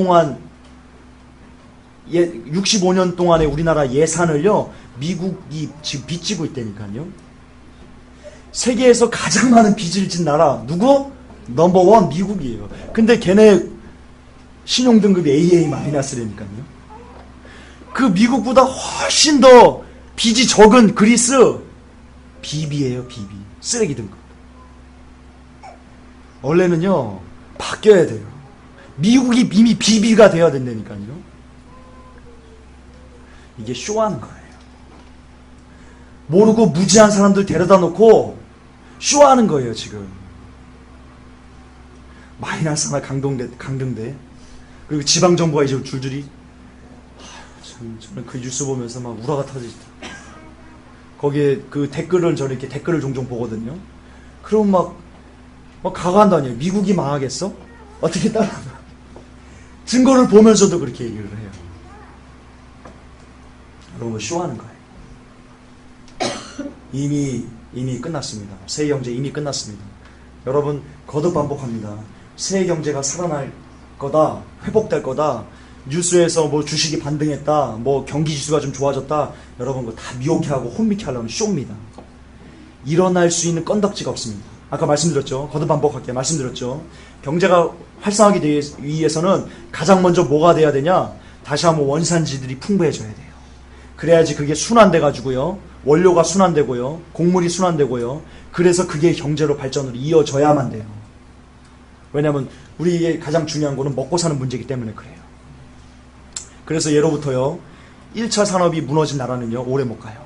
동안의 우리나라 예산을요 미국이 지금 빚지고 있다니까요. 세계에서 가장 많은 빚을 진 나라 누구? 넘버원 미국이에요. 근데 걔네 신용등급이 AA-라니까요. 그 미국보다 훨씬 더 빚이 적은 그리스 BB예요. BB 쓰레기 등급. 원래는요 바뀌어야 돼요. 미국이 이미 BB가 돼야 된다니까요. 이게 쇼하는 거예요. 모르고 무지한 사람들 데려다 놓고 쇼하는 거예요 지금. 마이너스 하나 강등돼. 그리고 지방정부가 이제 줄줄이 저는 그 뉴스 보면서 막 우라가 터지죠. 거기에 그 댓글을 저는 이렇게 댓글을 종종 보거든요. 그럼 막 가관도 아니에요. 미국이 망하겠어? 어떻게 따라가? 증거를 보면서도 그렇게 얘기를 해요. 여러분 쇼하는 거예요. 이미 끝났습니다. 세계 경제 이미 끝났습니다. 여러분 거듭 반복합니다. 세계 경제가 살아날 거다, 회복될 거다. 뉴스에서 뭐 주식이 반등했다, 뭐 경기 지수가 좀 좋아졌다. 여러분 그거 다 미혹해하고 혼미케 하려는 쇼입니다. 일어날 수 있는 건덕지가 없습니다. 아까 말씀드렸죠. 거듭 반복할게요. 말씀드렸죠. 경제가 활성화하기 위해서는 가장 먼저 뭐가 돼야 되냐? 다시 한번 원산지들이 풍부해져야 돼요. 그래야지 그게 순환돼 가지고요. 원료가 순환되고요. 곡물이 순환되고요. 그래서 그게 경제로 발전으로 이어져야만 돼요. 왜냐하면 우리에게 가장 중요한 거는 먹고 사는 문제이기 때문에 그래요. 그래서 예로부터요. 1차 산업이 무너진 나라는요. 오래 못 가요.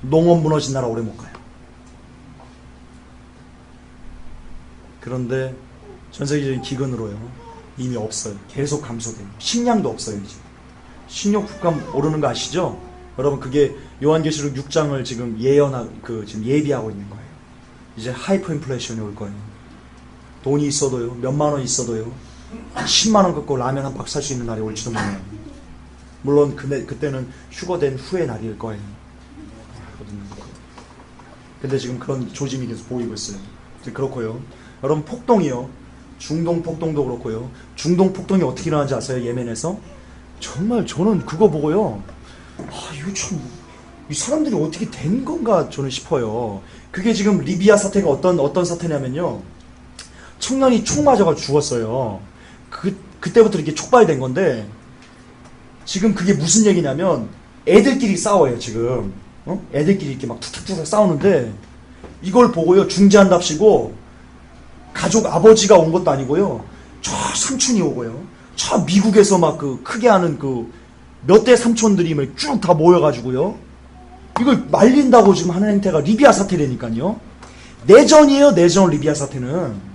농업 무너진 나라 오래 못 가요. 그런데 전 세계적인 기근으로요. 이미 없어요. 계속 감소돼요. 식량도 없어요. 이제. 식료 국감 오르는 거 아시죠? 여러분 그게 요한계시록 6장을 지금 지금 예비하고 있는 거예요. 이제 하이퍼 인플레이션이 올 거예요. 돈이 있어도요. 몇만 원 있어도요. 10만 원 갖고 라면 한 박 살 수 있는 날이 올지도 몰라요. 물론 그때는 휴거된 후의 날일 거예요. 근데 지금 그런 조짐이 계속 보이고 있어요. 그렇고요. 여러분 폭동이요. 중동 폭동도 그렇고요. 중동 폭동이 어떻게 일어나는지 아세요? 예멘에서? 정말 저는 그거 보고요. 이거 참, 이 사람들이 어떻게 된 건가 저는 싶어요. 그게 지금 리비아 사태가 어떤 사태냐면요. 청년이 총 맞아가 죽었어요. 그때부터 이렇게 촉발된 건데, 지금 그게 무슨 얘기냐면, 애들끼리 싸워요, 지금. 애들끼리 이렇게 막 툭툭툭 싸우는데, 이걸 보고요, 중재한답시고, 가족 아버지가 온 것도 아니고요, 저 삼촌이 오고요, 저 미국에서 막 크게 하는 몇 대 삼촌들이 쭉 다 모여가지고요, 이걸 말린다고 지금 하는 행태가 리비아 사태라니까요. 내전이에요, 내전 리비아 사태는.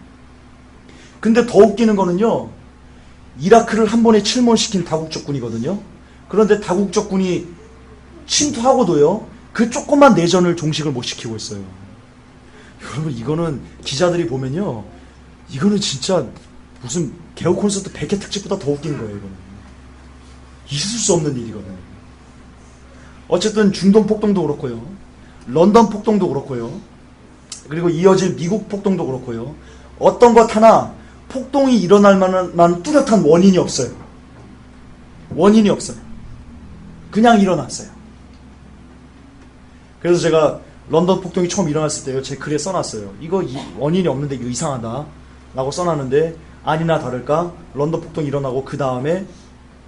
근데 더 웃기는 거는요, 이라크를 한 번에 침몰시킨 다국적군이거든요. 그런데 다국적군이 침투하고도요, 그 조그만 내전을 종식을 못 시키고 있어요. 여러분, 이거는 기자들이 보면요, 이거는 진짜 무슨 개호 콘서트 100회 특집보다 더 웃긴 거예요, 이거는. 있을 수 없는 일이거든요. 어쨌든 중동 폭동도 그렇고요, 런던 폭동도 그렇고요, 그리고 이어질 미국 폭동도 그렇고요, 어떤 것 하나 폭동이 일어날 만한 뚜렷한 원인이 없어요. 원인이 없어요. 그냥 일어났어요. 그래서 제가 런던 폭동이 처음 일어났을 때요, 제 글에 써놨어요. 이거 원인이 없는데 이거 이상하다 라고 써놨는데, 아니나 다를까 런던 폭동이 일어나고 그 다음에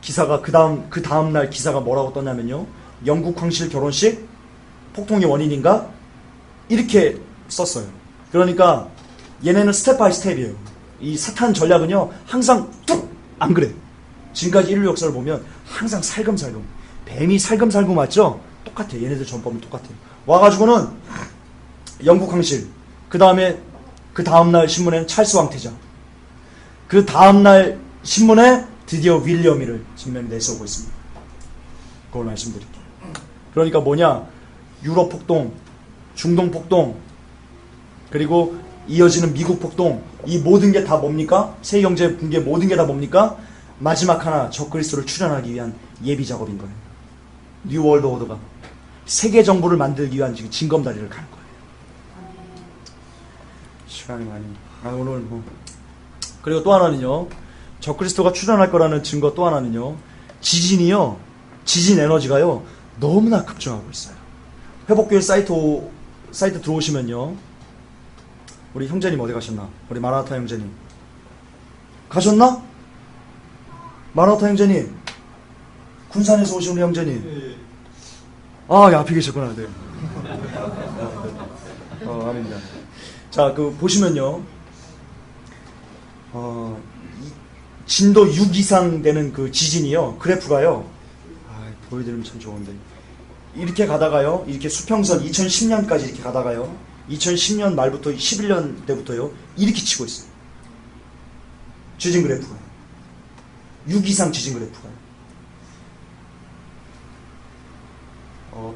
기사가 그 다음날 기사가 뭐라고 떴냐면요, 영국 황실 결혼식 폭동의 원인인가? 이렇게 썼어요. 그러니까 얘네는 스텝 바이 스텝이에요. 이 사탄 전략은요, 항상 뚝! 안 그래. 지금까지 인류 역사를 보면 항상 살금살금. 뱀이 살금살금 맞죠? 똑같아. 얘네들 전법은 똑같아요. 와가지고는 영국 황실, 그 다음날 신문에는 찰스 왕태자, 그 다음날 신문에 드디어 윌리엄이를 진명이 내세우고 있습니다. 그걸 말씀드릴게요. 그러니까 뭐냐, 유럽 폭동, 중동 폭동, 그리고 이어지는 미국 폭동, 이 모든 게 다 뭡니까? 세계경제 붕괴 모든 게 다 뭡니까? 마지막 하나, 적그리스도를 출현하기 위한 예비 작업인 거예요. 뉴 월드 오더가 세계 정부를 만들기 위한 지금 징검다리를 가는 거예요. 시간이 많이. 오늘 그리고 또 하나는요, 적그리스도가 출현할 거라는 증거 또 하나는요, 지진이요, 지진 에너지가요 너무나 급증하고 있어요. 회복교회 사이트 들어오시면요, 우리 형제님 어디 가셨나? 우리 마라나타 형제님 가셨나? 마라나타 형제님, 군산에서 오신 우리 형제님. 앞에 계셨구나. 네. 아닙니다. 자, 보시면요, 진도 6 이상 되는 그 지진이요, 그래프가요, 보여드리면 참 좋은데, 이렇게 가다가요, 이렇게 수평선 2010년까지 이렇게 가다가요, 2010년 말부터 11년 때부터요, 이렇게 치고 있어요. 지진 그래프가 6 이상 지진 그래프가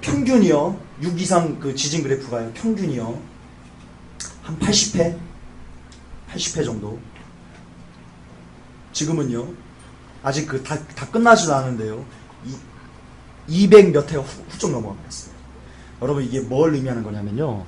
평균이요, 6 이상 그 지진 그래프가요, 평균이요 한 80회 정도. 지금은요, 아직 다 끝나지도 않은데요, 200 몇 회가 훌쩍 넘어가겠어요. 여러분, 이게 뭘 의미하는 거냐면요,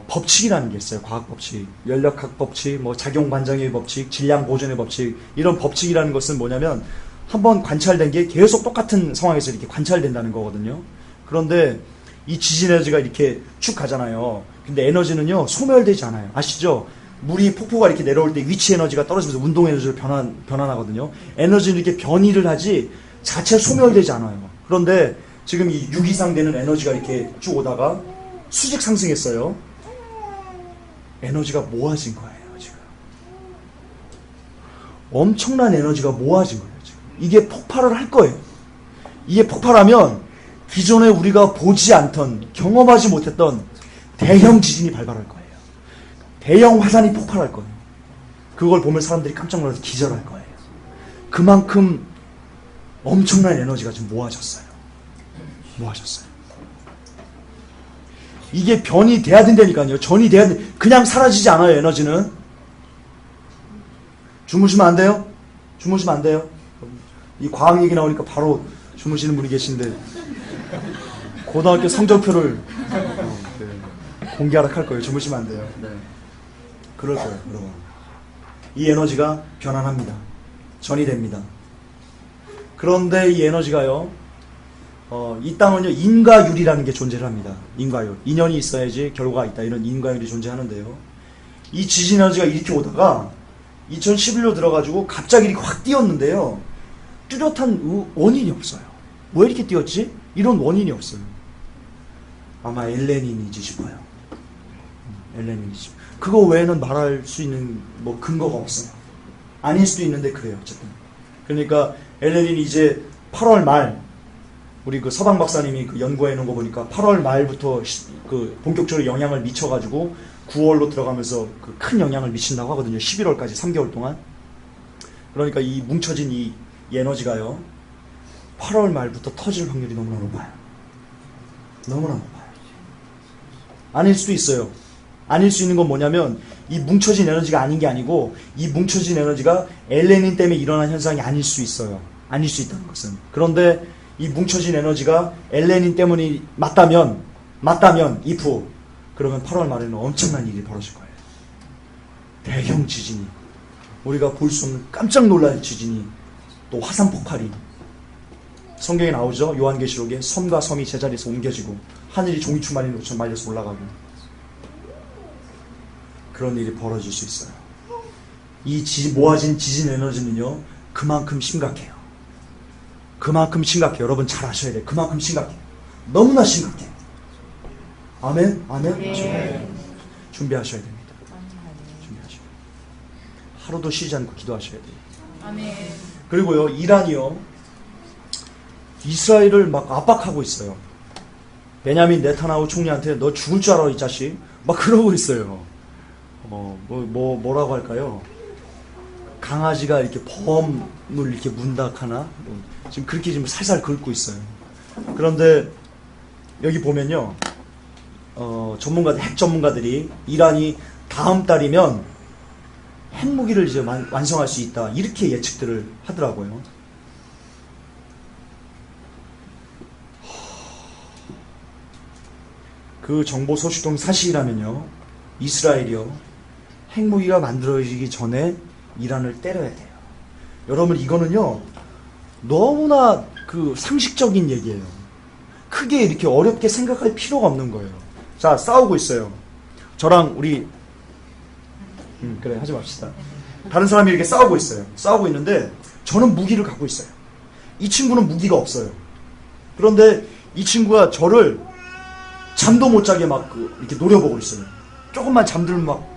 법칙이라는 게 있어요. 과학 법칙, 연력학 법칙, 작용 반정의 법칙, 질량 보존의 법칙. 이런 법칙이라는 것은 뭐냐면, 한번 관찰된 게 계속 똑같은 상황에서 이렇게 관찰된다는 거거든요. 그런데 이 지진 에너지가 이렇게 쭉 가잖아요. 근데 에너지는요, 소멸되지 않아요. 아시죠? 물이 폭포가 이렇게 내려올 때 위치 에너지가 떨어지면서 운동 에너지로 변환하거든요. 에너지는 이렇게 변이를 하지 자체 소멸되지 않아요. 그런데 지금 이 6 이상 되는 에너지가 이렇게 쭉 오다가 수직 상승했어요. 에너지가 모아진 거예요, 지금. 엄청난 에너지가 모아진 거예요, 지금. 이게 폭발을 할 거예요. 이게 폭발하면 기존에 우리가 보지 않던, 경험하지 못했던 대형 지진이 발발할 거예요. 대형 화산이 폭발할 거예요. 그걸 보면 사람들이 깜짝 놀라서 기절할 거예요. 그만큼 엄청난 에너지가 지금 모아졌어요. 모아졌어요. 이게 변이 돼야 된다니까요. 전이 돼야 돼. 그냥 사라지지 않아요, 에너지는. 주무시면 안 돼요? 주무시면 안 돼요? 이 과학 얘기 나오니까 바로 주무시는 분이 계신데, 고등학교 성적표를 공개하라 할 거예요. 주무시면 안 돼요. 네. 그럴 거예요, 여러분. 이 에너지가 변환합니다. 전이 됩니다. 그런데 이 에너지가요, 이 땅은요, 인과율이라는 게 존재를 합니다. 인과율. 인연이 있어야지 결과가 있다. 이런 인과율이 존재하는데요. 이 지진 에너지가 이렇게 오다가 2011로 들어가지고 갑자기 이렇게 확 뛰었는데요. 뚜렷한 원인이 없어요. 왜 이렇게 뛰었지? 이런 원인이 없어요. 아마 엘레닌이지 싶어요. 엘레닌이지. 그거 외에는 말할 수 있는 뭐 근거가 없어요. 아닐 수도 있는데 그래요, 어쨌든. 그러니까 엘레닌이 이제 8월 말, 우리 그 서방 박사님이 그 연구해 놓은 거 보니까 8월 말부터 그 본격적으로 영향을 미쳐가지고 9월로 들어가면서 그 큰 영향을 미친다고 하거든요. 11월까지 3개월 동안. 그러니까 이 뭉쳐진 이 에너지가요, 8월 말부터 터질 확률이 너무나 높아요. 너무나 높아요. 아닐 수도 있어요. 아닐 수 있는 건 뭐냐면, 이 뭉쳐진 에너지가 아닌 게 아니고, 이 뭉쳐진 에너지가 엘레닌 때문에 일어난 현상이 아닐 수 있어요. 아닐 수 있다는 것은. 그런데 이 뭉쳐진 에너지가 엘레닌 때문이 맞다면, if, 그러면 8월 말에는 엄청난 일이 벌어질 거예요. 대형 지진이, 우리가 볼 수 없는 깜짝 놀랄 지진이, 또 화산 폭발이, 성경에 나오죠. 요한계시록에 섬과 섬이 제자리에서 옮겨지고 하늘이 종이추 말린 것처럼 말려서 올라가고, 그런 일이 벌어질 수 있어요. 이 모아진 지진 에너지는요, 그만큼 심각해요. 그만큼 심각해요. 여러분 잘 아셔야 돼요. 그만큼 심각해요. 너무나 심각해요. 아멘? 아멘? 네. 준비하셔야 됩니다. 준비하셔야 돼요. 하루도 쉬지 않고 기도하셔야 돼요. 아멘. 그리고요, 이란이요, 이스라엘을 막 압박하고 있어요. 베냐민 네타냐후 총리한테 너 죽을 줄 알아, 이 자식. 막 그러고 있어요. 뭐라고 할까요? 강아지가 이렇게 범을 이렇게 문닥하나? 지금 그렇게 지금 살살 긁고 있어요. 그런데 여기 보면요, 핵 전문가들이 이란이 다음 달이면 핵무기를 이제 완성할 수 있다, 이렇게 예측들을 하더라고요. 그 정보 소식통 사실이라면요, 이스라엘이요, 핵무기가 만들어지기 전에 이란을 때려야 돼요. 여러분, 이거는요, 너무나 그 상식적인 얘기예요. 크게 이렇게 어렵게 생각할 필요가 없는 거예요. 자, 싸우고 있어요. 저랑 우리, 그래, 하지 맙시다. 다른 사람이 이렇게 싸우고 있어요. 싸우고 있는데, 저는 무기를 갖고 있어요. 이 친구는 무기가 없어요. 그런데 이 친구가 저를 잠도 못 자게 막 이렇게 노려보고 있어요. 조금만 잠들면 막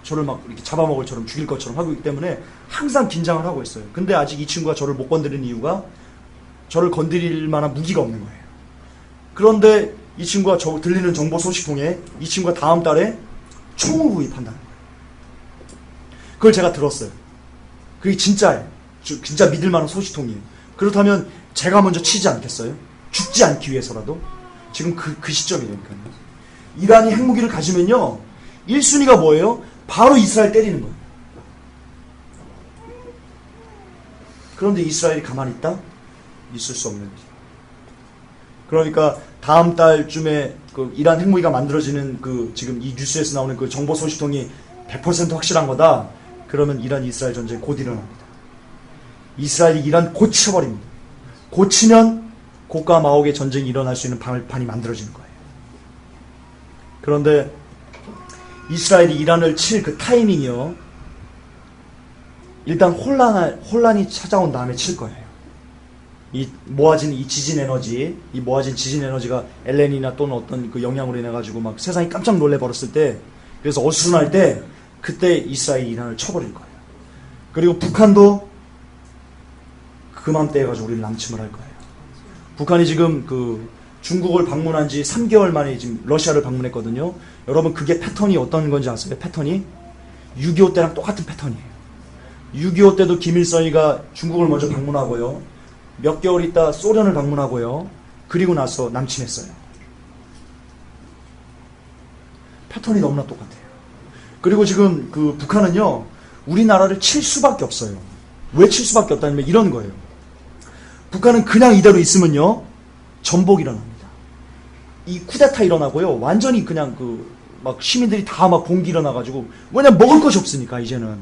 저를 막 이렇게 잡아먹을 처럼, 죽일 것처럼 하고 있기 때문에 항상 긴장을 하고 있어요. 근데 아직 이 친구가 저를 못 건드리는 이유가, 저를 건드릴 만한 무기가 없는 거예요. 그런데 이 친구가 들리는 정보 소식통에 이 친구가 다음 달에 총을 구입한다는 거예요. 그걸 제가 들었어요. 그게 진짜예요. 진짜 믿을 만한 소식통이에요. 그렇다면 제가 먼저 치지 않겠어요? 죽지 않기 위해서라도? 지금 그 시점이니까요. 이란이 핵무기를 가지면요, 1순위가 뭐예요? 바로 이스라엘 때리는 거예요. 그런데 이스라엘이 가만히 있다? 있을 수 없는 거죠. 그러니까 다음 달쯤에 그 이란 핵무기가 만들어지는 지금 이 뉴스에서 나오는 그 정보 소식통이 100% 확실한 거다. 그러면 이란 이스라엘 전쟁 곧 일어납니다. 이스라엘이 이란 곧 쳐버립니다. 곧 치면 고가 마옥의 전쟁이 일어날 수 있는 방판이 만들어지는 거예요. 그런데 이스라엘이 이란을 칠 그 타이밍이요. 일단 혼란이 찾아온 다음에 칠 거예요. 이 모아진 이 지진 에너지, 이 모아진 지진 에너지가 엘레니나 또는 어떤 그 영향으로 인해 가지고 막 세상이 깜짝 놀래 버렸을 때, 그래서 어수선할 때 그때 이스라엘이 이란을 쳐버릴 거예요. 그리고 북한도 그맘때 해가지고 우리를 남침을 할 거예요. 북한이 지금 그 중국을 방문한 지 3개월 만에 지금 러시아를 방문했거든요. 여러분 그게 패턴이 어떤 건지 아세요? 패턴이 6.25 때랑 똑같은 패턴이에요. 6.25 때도 김일성이가 중국을 먼저 방문하고요. 몇 개월 있다 소련을 방문하고요. 그리고 나서 남침했어요. 패턴이 너무나 똑같아요. 그리고 지금 그 북한은요, 우리나라를 칠 수밖에 없어요. 왜 칠 수밖에 없다면 이런 거예요. 북한은 그냥 이대로 있으면요, 전복이 일어납니다. 이 쿠데타 일어나고요, 완전히 그냥 막 시민들이 다 막 봉기 일어나가지고, 왜냐면 먹을 것이 없으니까, 이제는.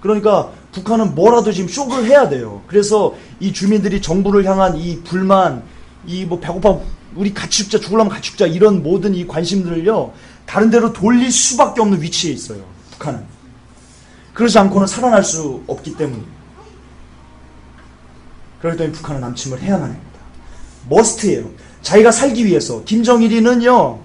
그러니까 북한은 뭐라도 지금 쇼를 해야 돼요. 그래서 이 주민들이 정부를 향한 이 불만, 이 뭐 배고파, 우리 같이 죽자, 죽으려면 같이 죽자, 이런 모든 이 관심들을요, 다른 데로 돌릴 수밖에 없는 위치에 있어요. 북한은. 그러지 않고는 살아날 수 없기 때문입니다. 그렇기 때문에 북한은 남침을 해야만 합니다. 머스트예요. 자기가 살기 위해서. 김정일이는요,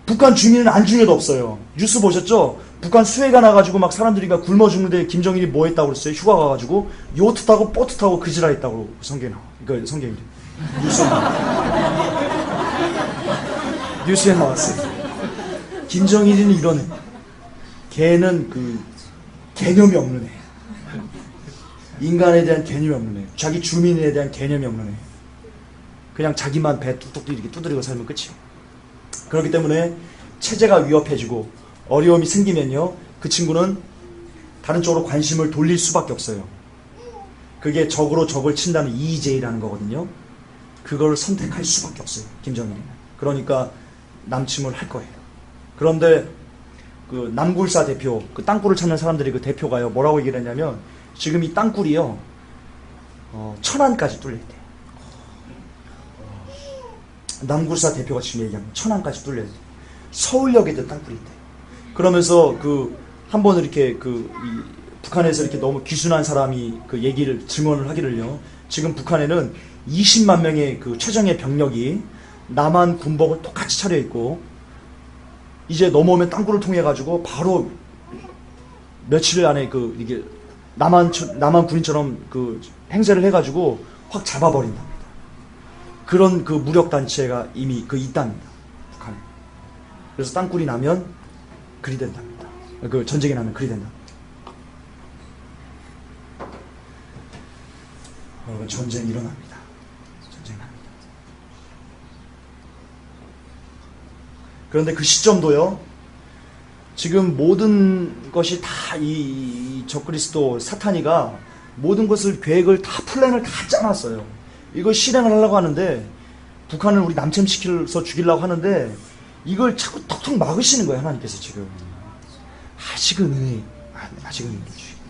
북한 주민은 안중에도 없어요. 뉴스 보셨죠? 북한 수해가 나가지고 막 사람들이 굶어 죽는데 김정일이 뭐 했다고 그랬어요? 휴가 가가지고 요트 타고 보트 타고 그지라 했다고 성경에 나와. 그러니까 성경이 뉴스에 나와. 뉴스에 나왔어요. 김정일이는 이런 애. 걔는 개념이 없는 애. 인간에 대한 개념이 없는 애. 자기 주민에 대한 개념이 없는 애. 그냥 자기만 배 뚝뚝 이렇게 두드리고 살면 끝이에요. 그렇기 때문에 체제가 위협해지고 어려움이 생기면요, 그 친구는 다른 쪽으로 관심을 돌릴 수밖에 없어요. 그게 적으로 적을 친다는 EJ라는 거거든요. 그걸 선택할 수밖에 없어요, 김정일이는. 그러니까 남침을 할 거예요. 그런데 그 남굴사 대표, 그 땅굴을 찾는 사람들이 그 대표가요, 뭐라고 얘기를 했냐면, 지금 이 땅굴이요, 천안까지 뚫려있대요. 남굴사 대표가 지금 얘기하면 천안까지 뚫려있대요. 서울역에도 땅굴이 있대요. 그러면서 한 번 이렇게 이 북한에서 이렇게 너무 귀순한 사람이 그 얘기를 증언을 하기를요, 지금 북한에는 20만 명의 그 최정예 병력이 남한 군복을 똑같이 차려입고 이제 넘어오면 땅굴을 통해 가지고 바로 며칠 안에 이게 남한 군인처럼 행세를 해 가지고 확 잡아버린답니다. 그런 무력 단체가 이미 있답니다, 북한에. 그래서 땅굴이 나면 그리 된답니다. 전쟁이 나면 그리 된답니다. 여러분, 전쟁이 일어납니다. 전쟁이 납니다. 그런데 그 시점도요, 지금 모든 것이 다 이 적그리스도 사탄이가 모든 것을 계획을 다 플랜을 다 짜놨어요. 이걸 실행을 하려고 하는데, 북한을 우리 남침시켜서 죽이려고 하는데, 이걸 자꾸 턱턱 막으시는 거예요, 하나님께서 지금. 아직은 은혜 주시고.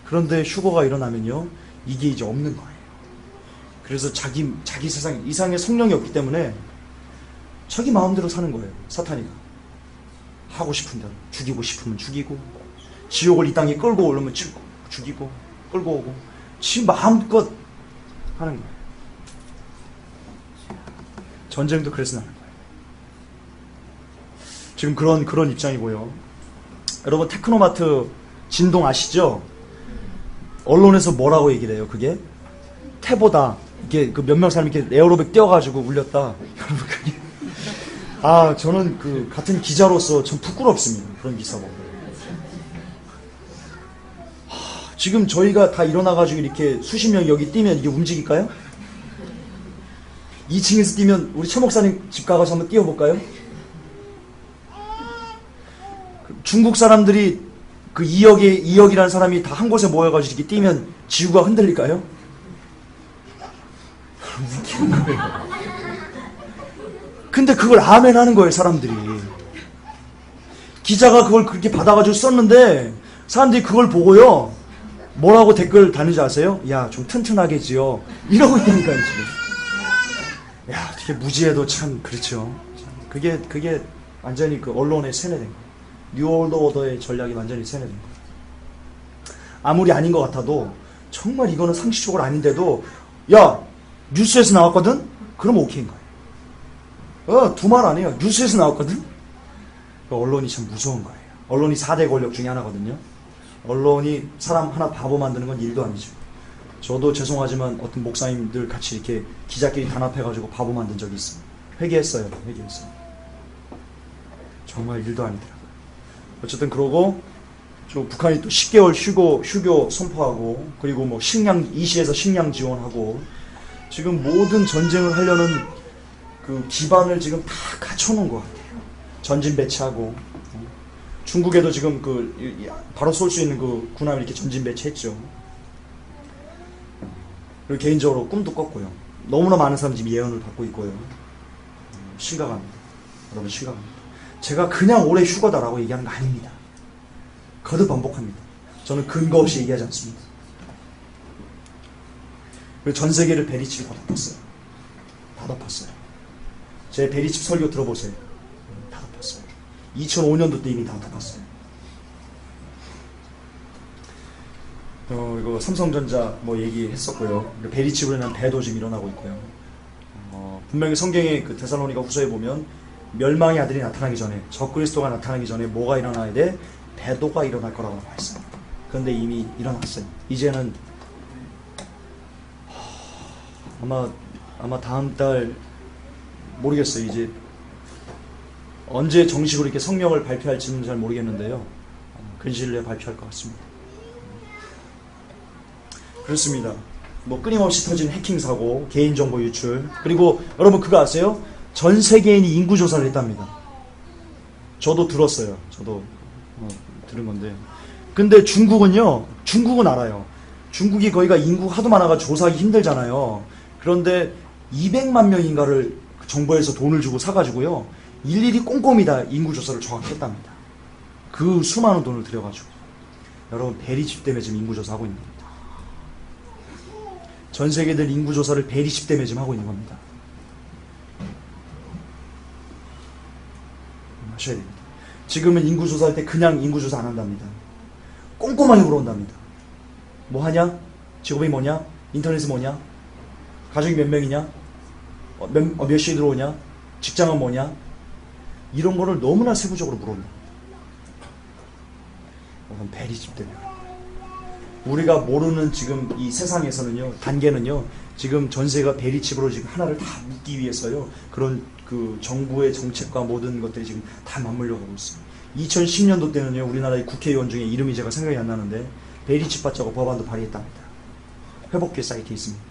그런데 휴거가 일어나면요, 이게 이제 없는 거예요. 그래서 자기 세상, 이상의 성령이 없기 때문에 자기 마음대로 사는 거예요, 사탄이가. 하고 싶은 대로, 죽이고 싶으면 죽이고, 지옥을 이 땅에 끌고 오려면 죽이고, 끌고 오고, 지 마음껏 하는 거예요. 전쟁도 그래서 나는 거예요. 지금 그런 입장이고요. 여러분, 테크노마트 진동 아시죠? 언론에서 뭐라고 얘기를 해요, 그게? 태보다, 이게 몇 명 사람이 이렇게 에어로빅 뛰어가지고 울렸다. 여러분, 그게. 저는 같은 기자로서 좀 부끄럽습니다. 그런 기사 보고. 지금 저희가 다 일어나가지고 이렇게 수십 명이 여기 뛰면 이게 움직일까요? 2층에서 뛰면 우리 최 목사님 집 가서 한번 뛰어볼까요? 중국 사람들이 2억이라는 사람이 다 한 곳에 모여가지고 이렇게 뛰면 지구가 흔들릴까요? 웃기는 거예요. 근데 그걸 아멘 하는 거예요, 사람들이. 기자가 그걸 그렇게 받아가지고 썼는데, 사람들이 그걸 보고요, 뭐라고 댓글 다는지 아세요? 야, 좀 튼튼하게 지어. 이러고 있다니까요, 지금. 야, 어떻게 무지해도 참, 그렇죠. 그게 완전히 그 언론에 세뇌된 거예요. 뉴월드 오더의 전략이 완전히 세뇌된 거예요. 아무리 아닌 것 같아도 정말 이거는 상식적으로 아닌데도 야 뉴스에서 나왔거든? 그럼 오케이인 거예요. 두 말 아니에요. 뉴스에서 나왔거든? 언론이 참 무서운 거예요. 언론이 4대 권력 중에 하나거든요. 언론이 사람 하나 바보 만드는 건 일도 아니죠. 저도 죄송하지만 어떤 목사님들 같이 이렇게 기자끼리 단합해가지고 바보 만든 적이 있어요. 회개했어요. 정말 일도 아니더라고요. 어쨌든 그러고 저 북한이 또 10개월 휴교 선포하고 그리고 뭐 이시에서 식량 지원하고 지금 모든 전쟁을 하려는 그 기반을 지금 다 갖춰놓은 것 같아요. 전진 배치하고 중국에도 지금 바로 쏠 수 있는 그 군함을 이렇게 전진 배치했죠. 그리고 개인적으로 꿈도 꿨고요. 너무나 많은 사람이 지금 예언을 받고 있고요. 심각합니다. 여러분 심각합니다. 제가 그냥 올해 휴가다라고 얘기하는 거 아닙니다. 거듭 반복합니다. 저는 근거 없이 얘기하지 않습니다. 그리고 전 세계를 베리칩이 다 덮었어요. 다 덮었어요. 제 베리칩 설교 들어보세요. 다 덮었어요. 2005년도 때 이미 다 덮었어요. 이거 삼성전자 뭐 얘기했었고요. 베리칩으로 인한 배도 지금 일어나고 있고요. 분명히 성경의 그 데살로니가 후서에 보면 멸망의 아들이 나타나기 전에 적그리스도가 나타나기 전에 뭐가 일어나야 돼? 배도가 일어날 거라고 나와 있습니다. 그런데 이미 일어났어요. 이제는 아마 다음 달 모르겠어요. 이제 언제 정식으로 이렇게 성명을 발표할지는 잘 모르겠는데요. 근시일 내에 발표할 것 같습니다. 그렇습니다. 뭐 끊임없이 터지는 해킹 사고, 개인정보 유출, 그리고 여러분 그거 아세요? 전 세계인이 인구조사를 했답니다. 저도 들었어요. 저도 들은 건데. 근데 중국은 알아요. 중국이 거기가 인구 하도 많아가지고 조사하기 힘들잖아요. 그런데 200만 명인가를 정부에서 돈을 주고 사가지고요. 일일이 꼼꼼히 다 인구조사를 정확히 했답니다. 그 수많은 돈을 들여가지고. 여러분 베리칩 때문에 지금 인구조사 하고 있는 겁니다. 전 세계들 인구조사를 베리칩 때문에 지금 하고 있는 겁니다. 하셔야 됩니다. 지금은 인구조사할 때 그냥 인구조사 안 한답니다. 꼼꼼하게 물어본답니다. 뭐 하냐? 직업이 뭐냐? 인터넷이 뭐냐? 가족이 몇 명이냐? 몇 시에 들어오냐? 직장은 뭐냐? 이런 거를 너무나 세부적으로 물어봅니다. 베리칩 때문에. 우리가 모르는 지금 이 세상에서는요, 단계는요, 지금 전세가 베리칩으로 지금 하나를 다 묶기 위해서요, 그런 그 정부의 정책과 모든 것들이 지금 다 맞물려 가고 있습니다. 2010년도 때는요, 우리나라의 국회의원 중에 이름이 제가 생각이 안 나는데, 베리칩 받자고 법안도 발의했답니다. 회복기 사이트에 있습니다.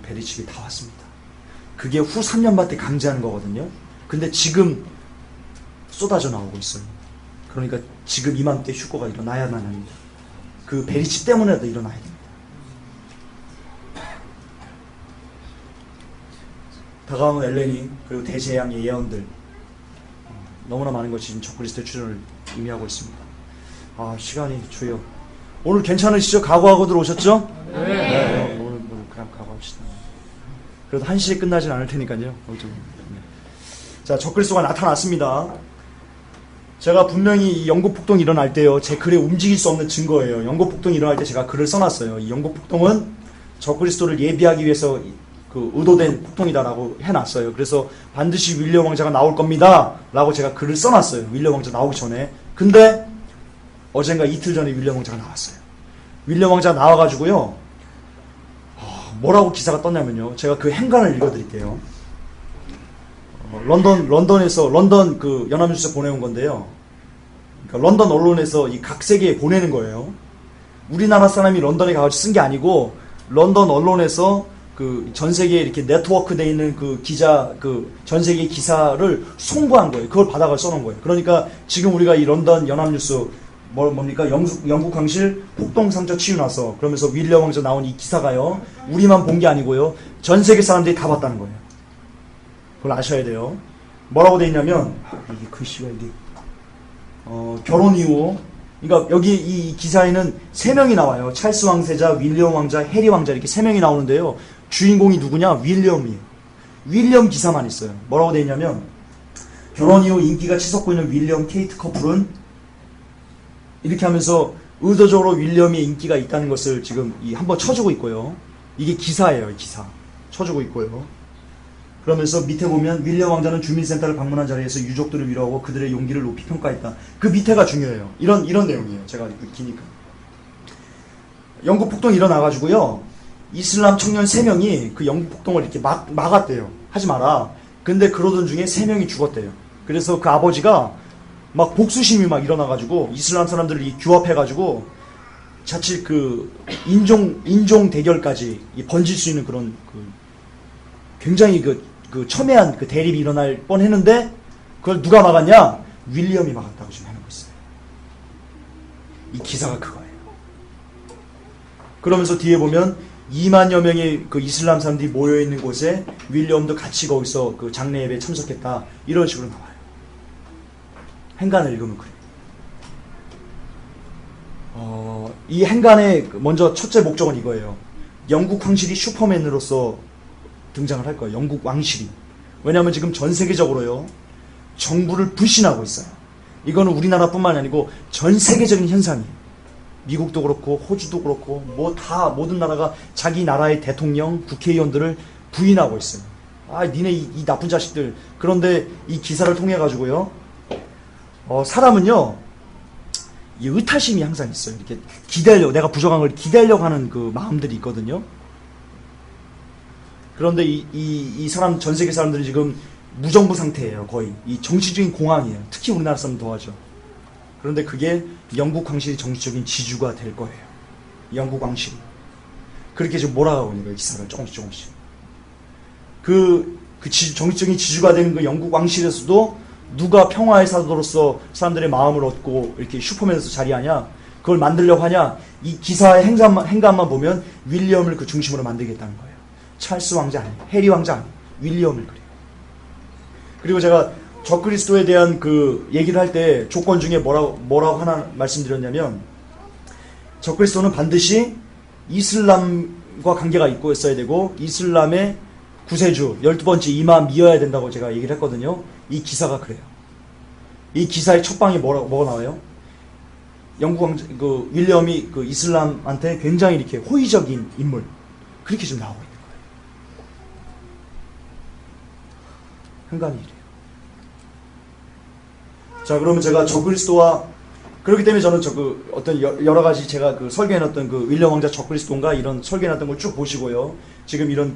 베리칩이 다 왔습니다. 그게 후 3년반 때 강제하는 거거든요. 근데 지금 쏟아져 나오고 있어요. 그러니까 지금 이맘때 휴거가 일어나야만 합니다. 그 베리칩 때문에도 일어나야 됩니다. 다가오는 엘레니 그리고 대재앙의 예언들 너무나 많은 것이 지금 적그리스도의 출현을 의미하고 있습니다. 시간이 주여. 오늘 괜찮으시죠? 각오하고 들어오셨죠? 네. 오늘 그냥 각오합시다. 그래도 1시에 끝나진 않을 테니까요. 자, 적그리스도가 나타났습니다. 제가 분명히 이 영국폭동이 일어날 때요, 제 글에 움직일 수 없는 증거예요. 영국폭동이 일어날 때 제가 글을 써놨어요. 이 영국폭동은 적그리스도를 예비하기 위해서 그 의도된 폭동이다라고 해놨어요. 그래서 반드시 윌리엄 왕자가 나올 겁니다 라고 제가 글을 써놨어요. 윌리엄 왕자 나오기 전에. 근데 어젠가 이틀 전에 윌리엄 왕자가 나왔어요. 윌리엄 왕자가 나와가지고요, 뭐라고 기사가 떴냐면요, 제가 그 행간을 읽어드릴게요. 런던에서 런던 그 연합뉴스에 보내온 건데요. 그러니까 런던 언론에서 이 각 세계에 보내는 거예요. 우리나라 사람이 런던에 가서 쓴 게 아니고 런던 언론에서 그 전 세계에 이렇게 네트워크돼 있는 그 기자, 그 전 세계 기사를 송부한 거예요. 그걸 받아가 써놓은 거예요. 그러니까 지금 우리가 이 런던 연합뉴스 뭡니까? 영국 황실 폭동 상처 치유 나서 그러면서 윌리엄 왕자 나온 이 기사가요, 우리만 본 게 아니고요, 전 세계 사람들이 다 봤다는 거예요. 그걸 아셔야 돼요. 뭐라고 돼 있냐면, 이게 글씨가 이게 결혼 이후, 그러니까 여기 이 기사에는 3명이 나와요. 찰스 왕세자, 윌리엄 왕자, 해리 왕자, 이렇게 3명이 나오는데요. 주인공이 누구냐? 윌리엄이에요. 윌리엄 기사만 있어요. 뭐라고 되어 있냐면 결혼 이후 인기가 치솟고 있는 윌리엄 케이트 커플은 이렇게 하면서 의도적으로 윌리엄의 인기가 있다는 것을 지금 한번 쳐주고 있고요. 이게 기사예요. 기사 쳐주고 있고요. 그러면서 밑에 보면 윌리엄 왕자는 주민센터를 방문한 자리에서 유족들을 위로하고 그들의 용기를 높이 평가했다. 그 밑에가 중요해요. 이런 내용이에요. 제가 기니까 영국 폭동이 일어나가지고요. 이슬람 청년 3명이 그 영국 폭동을 이렇게 막았대요. 하지 마라. 근데 그러던 중에 3명이 죽었대요. 그래서 그 아버지가 막 복수심이 막 일어나가지고 이슬람 사람들을 규합해가지고 자칫 그 인종 대결까지 번질 수 있는 그런 굉장히 그 첨예한 그 대립이 일어날 뻔했는데 그걸 누가 막았냐? 윌리엄이 막았다고 지금 해놓고 있어요. 이 기사가 그거예요. 그러면서 뒤에 보면 2만여 명의 그 이슬람 사람들이 모여있는 곳에 윌리엄도 같이 거기서 그 장례 예배에 참석했다. 이런 식으로 나와요. 행간을 읽으면 그래요. 이 행간의 먼저 첫째 목적은 이거예요. 영국 황실이 슈퍼맨으로서 등장을 할 거예요. 영국 왕실이. 왜냐하면 지금 전 세계적으로요. 정부를 불신하고 있어요. 이거는 우리나라뿐만이 아니고 전 세계적인 현상이에요. 미국도 그렇고 호주도 그렇고 모든 나라가 자기 나라의 대통령, 국회의원들을 부인하고 있어요. 아, 니네 이 나쁜 자식들. 그런데 이 기사를 통해 가지고요. 사람은요. 이 의타심이 항상 있어요. 이렇게 내가 부정한 걸 기대하려고 하는 그 마음들이 있거든요. 그런데 이 사람, 전 세계 사람들이 지금 무정부 상태예요. 거의. 이 정치적인 공황이에요. 특히 우리나라 사람은 더하죠. 그런데 그게 영국 왕실이 정치적인 지주가 될 거예요. 영국 왕실이. 그렇게 지금 몰아가고 있는 거예요. 기사를 조금씩. 정치적인 지주가 되는 그 영국 왕실에서도 누가 평화의 사도로서 사람들의 마음을 얻고 이렇게 슈퍼맨에서 자리하냐? 그걸 만들려고 하냐? 이 기사의 행간만 보면 윌리엄을 그 중심으로 만들겠다는 거예요. 찰스 왕자 아니에요. 해리 왕자 아니에요. 윌리엄을 그래요. 그리고 제가 적그리스도에 대한 그 얘기를 할 때 조건 중에 뭐라고 하나 말씀드렸냐면 적그리스도는 반드시 이슬람과 관계가 있고 있어야 되고 이슬람의 구세주 12번째 이맘이어야 된다고 제가 얘기를 했거든요. 이 기사가 그래요. 이 기사의 첫 방에 뭐가 나와요? 영국 왕자 윌리엄이 그 이슬람한테 굉장히 이렇게 호의적인 인물 그렇게 좀 나오고 있는 거예요. 행간이 이래요. 자, 그러면 제가 적그리스도와 그렇기 때문에 저는 어떤 여러 가지 제가 설계해놨던 윌리엄 왕자 적그리스도인가 이런 설계해놨던 걸 쭉 보시고요. 지금 이런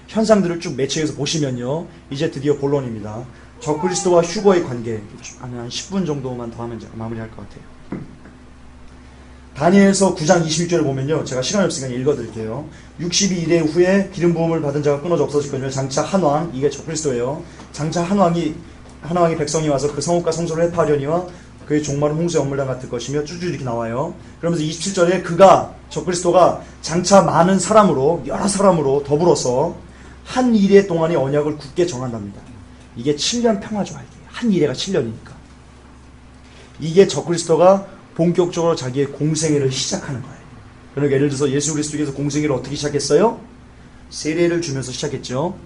현상들을 쭉 매치해서 보시면요. 이제 드디어 본론입니다. 적그리스도와 휴거의 관계. 한 10분 정도만 더 하면 마무리할 것 같아요. 다니엘서 9장 26절을 보면요. 제가 시간이 없으니까 읽어드릴게요. 62일의 후에 기름 부음을 받은 자가 끊어져 없어질 거며 장차 한왕, 이게 적그리스도예요. 장차 한왕이 백성이 와서 그 성읍과 성소를 회파하려니와 그의 종말은 홍수의 엄물랑 같을 것이며 쭈쭈 이렇게 나와요. 그러면서 27절에 적그리스도가 장차 많은 사람으로 여러 사람으로 더불어서 한 일해 동안의 언약을 굳게 정한답니다. 이게 7년 평화죠. 한 일해가 7년이니까. 이게 적그리스도가 본격적으로 자기의 공생애를 시작하는 거예요. 그러니까 예를 들어서 예수 그리스도께서 공생애를 어떻게 시작했어요? 세례를 주면서 시작했죠.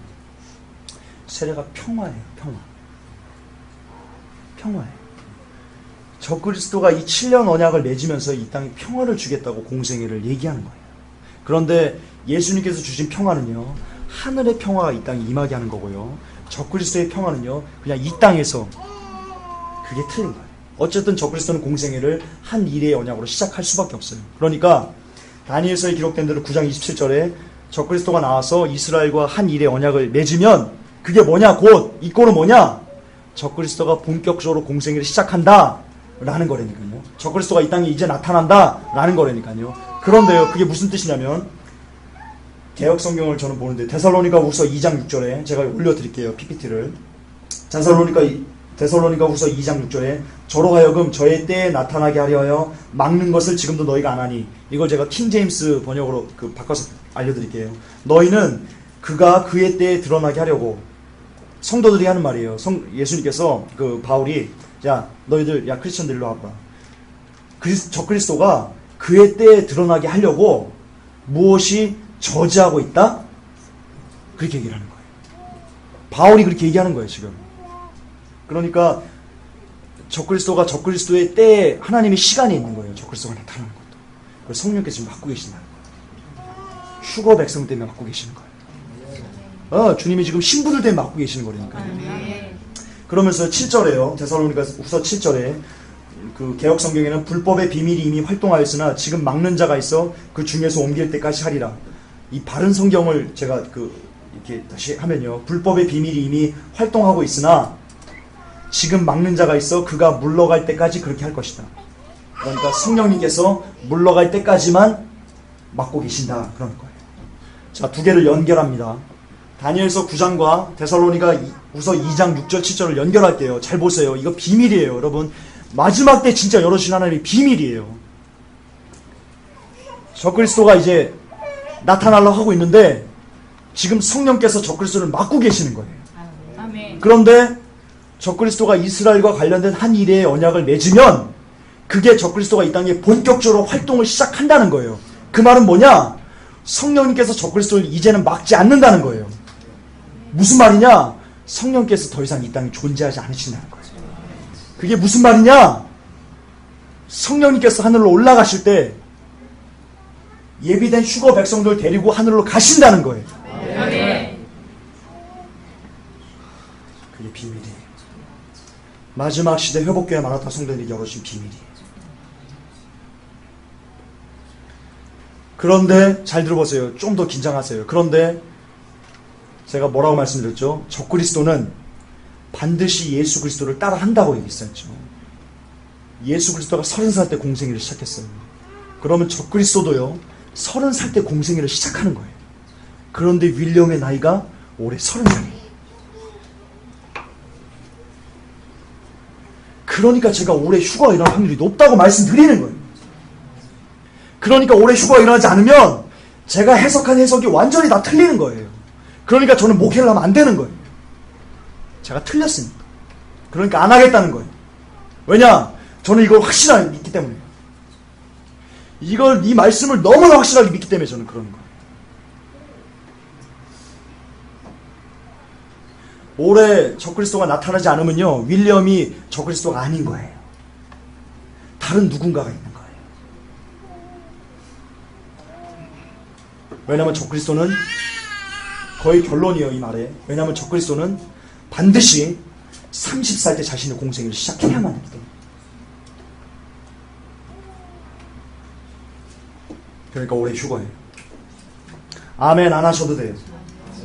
세례가 평화예요. 평화예요. 적그리스도가 이 7년 언약을 맺으면서 이 땅에 평화를 주겠다고 공생애를 얘기하는 거예요. 그런데 예수님께서 주신 평화는요. 하늘의 평화가 이 땅에 임하게 하는 거고요. 적그리스도의 평화는요. 그냥 이 땅에서 그게 틀린 거예요. 어쨌든 적그리스도는 공생애를 한 일의 언약으로 시작할 수밖에 없어요. 그러니까 다니엘서에 기록된 대로 9장 27절에 적그리스도가 나와서 이스라엘과 한 일의 언약을 맺으면 그게 뭐냐? 곧 이 꼴은 뭐냐? 적그리스도가 본격적으로 공생애를 시작한다 라는 거라니까요. 적그리스도가 이 땅에 이제 나타난다 라는 거라니까요. 그런데요, 그게 무슨 뜻이냐면 개역 성경을 저는 보는데 데살로니가후서 2장 6절에 제가 올려드릴게요. PPT를. 데살로니가후서 2장 6절에 저로 하여금 저의 때에 나타나게 하려 막는 것을 지금도 너희가 안 하니, 이걸 제가 킹제임스 번역으로 바꿔서 알려드릴게요. 너희는 그가 그의 때에 드러나게 하려고, 성도들이 하는 말이에요. 예수님께서 바울이 야 너희들 크리스천들 일로 와봐. 적그리스도가 그의 때에 드러나게 하려고 무엇이 저지하고 있다? 그렇게 얘기를 하는 거예요. 바울이 그렇게 얘기하는 거예요, 지금. 그러니까 적그리스도가 적그리스도의 때에 하나님의 시간이 있는 거예요. 적그리스도가 나타나는 것도. 그걸 성령께서 지금 막고 계신다는 거예요. 휴거 백성 때문에 막고 계시는 거예요. 주님이 지금 신부들 때문에 막고 계시는 거라니까요. 그러면서 7절에요. 데살로니가 후서 7절에 그 개혁 성경에는 불법의 비밀이 이미 활동하였으나 지금 막는 자가 있어 그 중에서 옮길 때까지 하리라. 이 바른 성경을 제가 이렇게 다시 하면요. 불법의 비밀이 이미 활동하고 있으나 지금 막는 자가 있어 그가 물러갈 때까지 그렇게 할 것이다. 그러니까 성령님께서 물러갈 때까지만 막고 계신다. 그런 거예요. 자, 두 개를 연결합니다. 다니엘서 9장과 데살로니가 후서 2장 6절 7절을 연결할게요. 잘 보세요. 이거 비밀이에요. 여러분. 마지막 때 진짜 열어주신 하나님의 비밀이에요. 적그리스도가 이제 나타나려고 하고 있는데 지금 성령께서 적그리스도를 막고 계시는 거예요. 아멘. 그런데 적그리스도가 이스라엘과 관련된 한 일의 언약을 맺으면 그게 적그리스도가 이 땅에 본격적으로 활동을 시작한다는 거예요. 그 말은 뭐냐? 성령님께서 적그리스도를 이제는 막지 않는다는 거예요. 무슨 말이냐? 성령께서 더 이상 이 땅에 존재하지 않으신다는 거예요. 그게 무슨 말이냐? 성령님께서 하늘로 올라가실 때 예비된 휴거 백성들 데리고 하늘로 가신다는 거예요. 아멘. 그게 비밀이에요. 마지막 시대 회복교회 마라타 성도들이 열어준 비밀이에요. 그런데 잘 들어보세요. 좀 더 긴장하세요. 그런데 제가 뭐라고 말씀드렸죠? 적그리스도는 반드시 예수 그리스도를 따라 한다고 얘기했었죠. 예수 그리스도가 30살 때 공생애를 시작했어요. 그러면 적그리스도도요 30살 때 공생애를 시작하는 거예요. 그런데 윌리엄의 나이가 올해 30살이에요. 그러니까 제가 올해 휴가가 일어날 확률이 높다고 말씀드리는 거예요. 그러니까 올해 휴가가 일어나지 않으면 제가 해석한 해석이 완전히 다 틀리는 거예요. 그러니까 저는 목회를 하면 안 되는 거예요. 제가 틀렸으니까. 그러니까 안 하겠다는 거예요. 왜냐? 저는 이걸 확실하게 믿기 때문에요. 이 말씀을 너무나 확실하게 믿기 때문에 저는 그러는 거예요. 올해 적그리스도가 나타나지 않으면요, 윌리엄이 적그리스도가 아닌 거예요. 다른 누군가가 있는 거예요. 왜냐하면 적그리스도는 거의 결론이에요, 이 말에. 왜냐하면 적그리스도는 반드시 30살 때 자신의 공생을 시작해야만 하기 때문에. 그러니까 올해 휴거예요. 아멘 안 하셔도 돼요.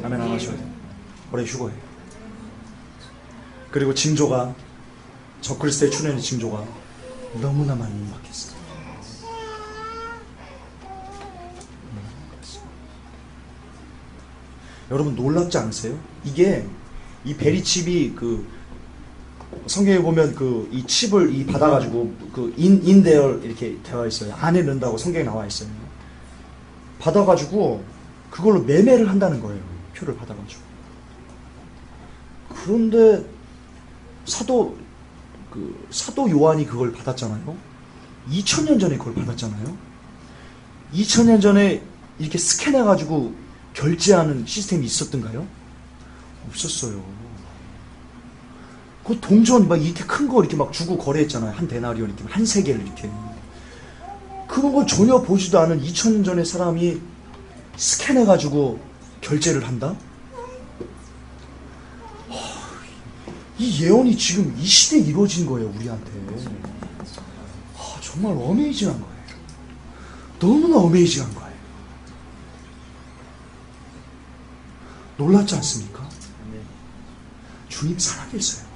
아멘 안 하셔도 돼요. 올해 휴거예요. 그리고 징조가, 적그리스도의 출현의 징조가 너무나 많이 임박했어요. 여러분 놀랍지 않으세요? 이게 이 베리칩이 성경에 보면 이 칩을 받아가지고 인대열 이렇게 되어 있어요. 안에 넣는다고 성경에 나와 있어요. 받아가지고 그걸로 매매를 한다는 거예요. 표를 받아가지고. 그런데 사도 요한이 그걸 받았잖아요. 2000년 전에 그걸 받았잖아요. 2000년 전에 이렇게 스캔해가지고 결제하는 시스템이 있었던가요? 없었어요. 그 동전 막 이렇게 큰 거 이렇게 막 주고 거래했잖아요. 한 데나리온 이렇게 한 세계를 이렇게. 그런 걸 전혀 보지도 않은 2000년 전의 사람이 스캔해가지고 결제를 한다? 이 예언이 지금 이 시대에 이루어진 거예요, 우리한테. 정말 어메이징한 거예요. 너무나 어메이징한 거예요. 놀랍지 않습니까? 주님 살아계세요.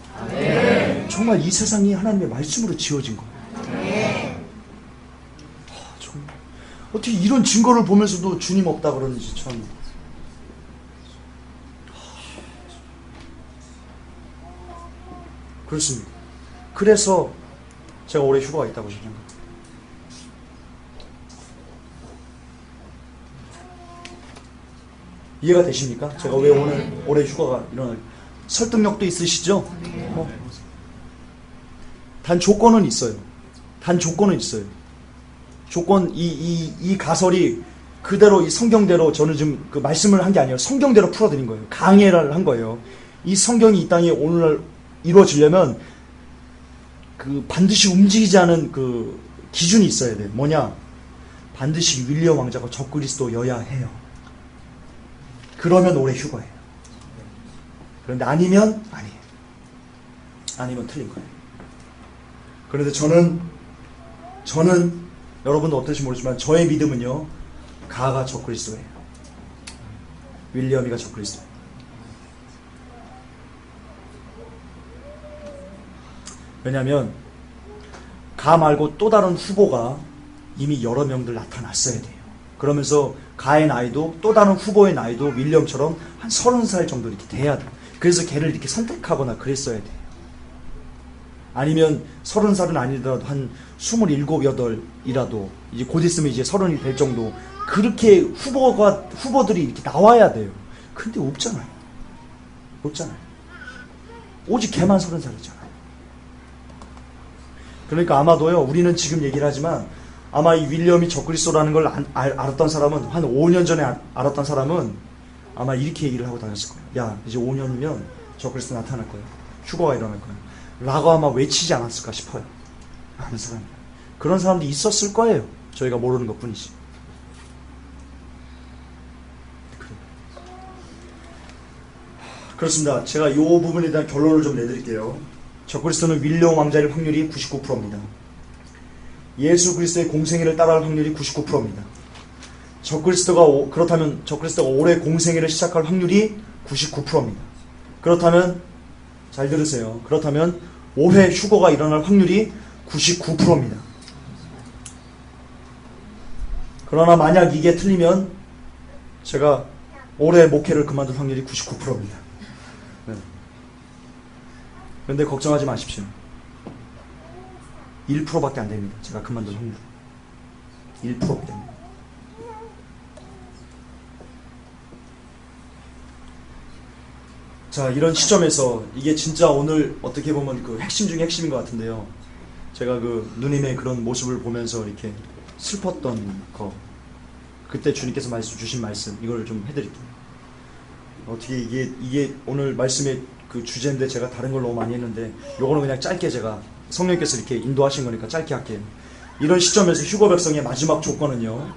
정말 이 세상이 하나님의 말씀으로 지어진 거예요. 정말 어떻게 이런 증거를 보면서도 주님 없다 그러는지 참. 그렇습니다. 그래서 제가 올해 휴가가 있다고 생각합니다. 이해가 되십니까? 제가 왜 올해 휴가가 일어날 설득력도 있으시죠? 단 조건은 있어요. 조건 이 가설이 그대로 이 성경대로 저는 지금 그 말씀을 한 게 아니에요. 성경대로 풀어드린 거예요. 강해를 한 거예요. 이 성경이 이 땅에 오늘날 이루어지려면 그 반드시 움직이지 않은 그 기준이 있어야 돼. 뭐냐? 반드시 윌리엄 왕자가 적그리스도여야 해요. 그러면 올해 휴거예요. 그런데 아니면 아니에요. 아니면 틀린 거예요. 그런데 저는 여러분도 어떨지 모르지만 저의 믿음은요, 가가 적그리스도예요. 윌리엄이가 적그리스도예요. 왜냐하면 가 말고 또 다른 후보가 이미 여러 명들 나타났어야 돼요. 그러면서 가의 나이도 또 다른 후보의 나이도 윌리엄처럼 한 30살 정도 이렇게 돼야 돼요. 그래서 걔를 이렇게 선택하거나 그랬어야 돼요. 아니면 30살은 아니더라도 한 27, 8이라도 이제 곧 있으면 이제 30이 될 정도, 그렇게 후보들이 이렇게 나와야 돼요. 근데 없잖아요. 오직 걔만 30살이잖아요. 그러니까 아마도요, 우리는 지금 얘기를 하지만 아마 이 윌리엄이 적그리스도라는 걸 알았던 사람은, 한 5년 전에 알았던 사람은 아마 이렇게 얘기를 하고 다녔을 거예요. 야, 이제 5년이면 적그리스도 나타날 거야. 휴거가 일어날 거야. 라고 아마 외치지 않았을까 싶어요. 아는 사람이. 그런 사람도 있었을 거예요. 저희가 모르는 것 뿐이지. 그렇습니다. 제가 이 부분에 대한 결론을 좀 내드릴게요. 적그리스도는 윌리엄 왕자일 확률이 99%입니다. 예수 그리스도의 공생애를 따라할 확률이 99%입니다. 그렇다면 적그리스도가 올해 공생애를 시작할 확률이 99%입니다. 그렇다면 잘 들으세요. 그렇다면 올해 휴거가 일어날 확률이 99%입니다. 그러나 만약 이게 틀리면 제가 올해 목회를 그만둘 확률이 99%입니다. 네. 그런데 걱정하지 마십시오. 1%밖에 안 됩니다. 제가 그만둘 확률 1%밖에 됩니다. 자, 이런 시점에서 이게 진짜 오늘 어떻게 보면 그 핵심 중에 핵심인 것 같은데요. 제가 그 누님의 그런 모습을 보면서 이렇게 슬펐던 거, 그때 주님께서 주신 말씀, 이걸 좀 해드릴게요. 어떻게 이게 오늘 말씀의 그 주제인데 제가 다른 걸 너무 많이 했는데, 요거는 그냥 짧게 제가 성령께서 이렇게 인도하신 거니까 짧게 할게요. 이런 시점에서 휴거 백성의 마지막 조건은요,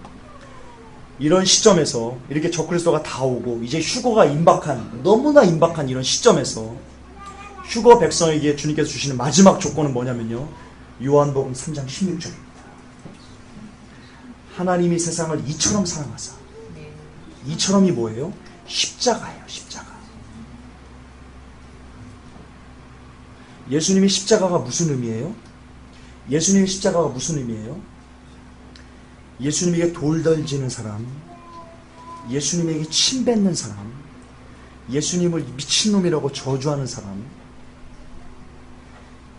이런 시점에서 이렇게 적그리스도가 다 오고 이제 휴거가 너무나 임박한 이런 시점에서 휴거 백성에게 주님께서 주시는 마지막 조건은 뭐냐면요, 요한복음 3장 16절입니다. 하나님이 세상을 이처럼 사랑하사. 이처럼이 뭐예요? 십자가예요. 십자가. 예수님의 십자가가 무슨 의미예요? 예수님의 십자가가 무슨 의미예요? 예수님에게 돌 던지는 사람, 예수님에게 침 뱉는 사람, 예수님을 미친놈이라고 저주하는 사람,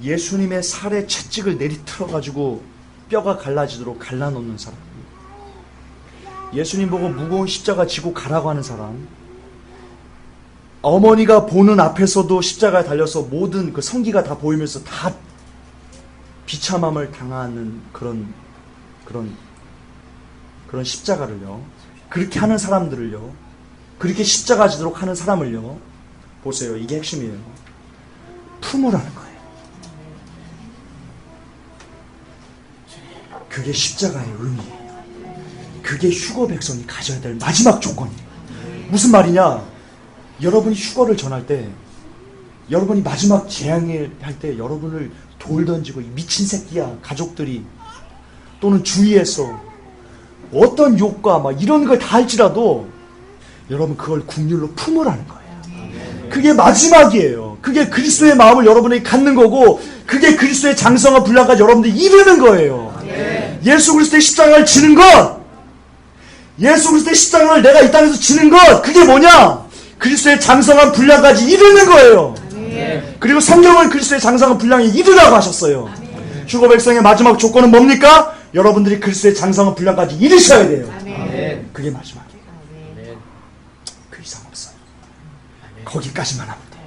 예수님의 살에 채찍을 내리틀어가지고 뼈가 갈라지도록 갈라놓는 사람, 예수님 보고 무거운 십자가 지고 가라고 하는 사람, 어머니가 보는 앞에서도 십자가에 달려서 모든 그 성기가 다 보이면서 다 비참함을 당하는 그런 십자가를요, 그렇게 하는 사람들을요, 그렇게 십자가 지도록 하는 사람을요, 보세요. 이게 핵심이에요. 품으라는 거예요. 그게 십자가의 의미예요. 그게 휴거 백성이 가져야 될 마지막 조건이에요. 무슨 말이냐? 여러분이 휴거를 전할 때, 여러분이 마지막 재앙을 할 때 여러분을 돌 던지고 이 미친 새끼야 가족들이 또는 주위에서 어떤 욕과 막 이런 걸 다 할지라도 여러분 그걸 국률로 품으라는 거예요. 그게 마지막이에요. 그게 그리스도의 마음을 여러분에게 갖는 거고, 그게 그리스도의 장성한 분량까지 여러분들이 이루는 거예요. 예수 그리스도의 십자가를 지는 것, 예수 그리스도의 십자가를 내가 이 땅에서 지는 것, 그게 뭐냐? 그리스도의 장성한 분량까지 이루는 거예요. 그리고 성경을 그리스도의 장성한 분량에 이루라고 하셨어요. 휴거 백성의 마지막 조건은 뭡니까? 여러분들이 그리스도의 장성한 분량까지 이루셔야 돼요. 그게 마지막이에요. 그 이상 없어요. 거기까지만 하면 돼요.